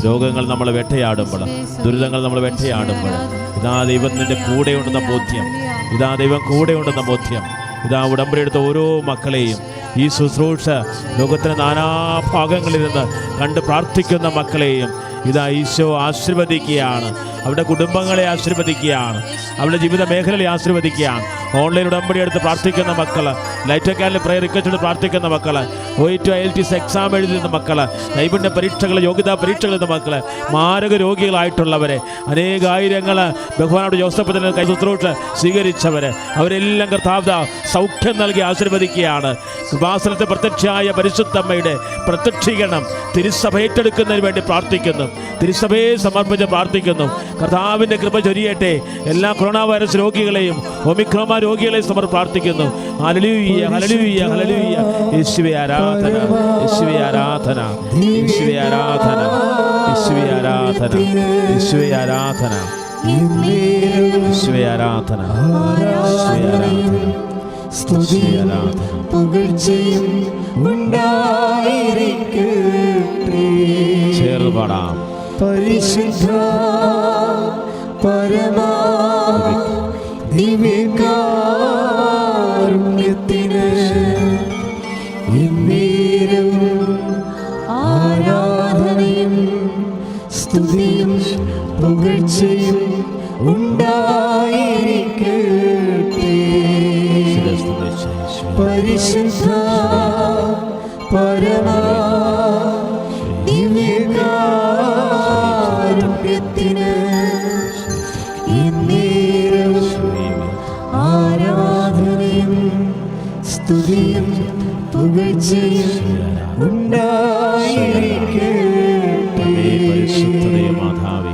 രോഗങ്ങൾ നമ്മളെ വേട്ടയാടുമ്പോൾ, ദുരിതങ്ങൾ നമ്മളെ വേട്ടയാടുമ്പോൾ, ഇതാ ദൈവത്തിൻ്റെ കൂടെയുണ്ടെന്ന ബോധ്യം, ഇതാ ദൈവം കൂടെയുണ്ടെന്ന ബോധ്യം, ഇതാ ഉടമ്പടിയെടുത്ത ഓരോ മക്കളെയും ഈ ശുശ്രൂഷ ലോകത്തിൻ്റെ നാനാഭാഗങ്ങളിൽ നിന്ന് കണ്ട് പ്രാർത്ഥിക്കുന്ന മക്കളെയും ഇതാ ഈശോ ആശീർവദിക്കുകയാണ്. അവരുടെ കുടുംബങ്ങളെ ആശീർവദിക്കുകയാണ്, അവരുടെ ജീവിത മേഖലയെ ആശീർവദിക്കുകയാണ്. ഓൺലൈൻ ഉടമ്പടി എടുത്ത് പ്രാർത്ഥിക്കുന്ന മക്കൾ, ലൈറ്റ് അക്കാദമി പ്രയർ റിക്വസ്റ്റ് പ്രാർത്ഥിക്കുന്ന മക്കൾ, OET IELTS എക്സാം എഴുതുന്ന മക്കൾ, നൈപുണ്യ പരീക്ഷകൾ, യോഗ്യതാ പരീക്ഷകൾ എഴുതുന്ന മക്കൾ, മാരക രോഗികളായിട്ടുള്ളവരെ, അനേകായിരങ്ങൾ ബഹുമാനോട് ജോസഫത്തിന് കൈശുശ്രൂഷ സ്വീകരിച്ചവർ, അവരെല്ലാം കർത്താവ് സൗഖ്യം നൽകി ആശീർവദിക്കുകയാണ്. കൃപാസനത്തെ പ്രത്യക്ഷയായ പരിശുദ്ധമ്മയുടെ പ്രത്യക്ഷീകരണം തിരുസഭ ഏറ്റെടുക്കുന്നതിന് വേണ്ടി പ്രാർത്ഥിക്കുന്നു, തിരുസഭയെ സമർപ്പിച്ച് പ്രാർത്ഥിക്കുന്നു. കർത്താവിൻ്റെ കൃപ ചൊരിയട്ടെ. എല്ലാ കൊറോണ വൈറസ് രോഗികളെയും ഒമിക്രോൺ രോഗികളെയും സമർ പ്രാർത്ഥിക്കുന്നു. ഹല്ലേലൂയ ഹല്ലേലൂയ ഹല്ലേലൂയ യേശുവേ ആരാധന. ആരാധന, യേശുവേ ആരാധന, യേശുവേ ആരാധന, യേശുവേ ആരാധന, യേശുവേ ആരാധന, യേശുവേ ആരാധന, യേശുവേ ആരാധന, സ്തുതിയും പുകഴ്ചയും ഉണ്ടായിരിക്കട്ടെ. ചേർന്ന് പാടാം. പരിശുദ്ധ പരമാ ദിവ്യകാരുണ്യത്തിന് എന്നേരം ആരാധനയും സ്തുതിയും പുകഴ്ചയും ഉണ്ടായിരിക്കട്ടെ. പരിശുദ്ധ പരമാ ദിവ്യകാരുണ്യത്തിന് എന്നേരം ആരാധനയും സ്തുതിയും പുകഴ്ചയും ഉണ്ടായിരിക്കട്ടെ. പരിശുദ്ധതേ മാതാവേ,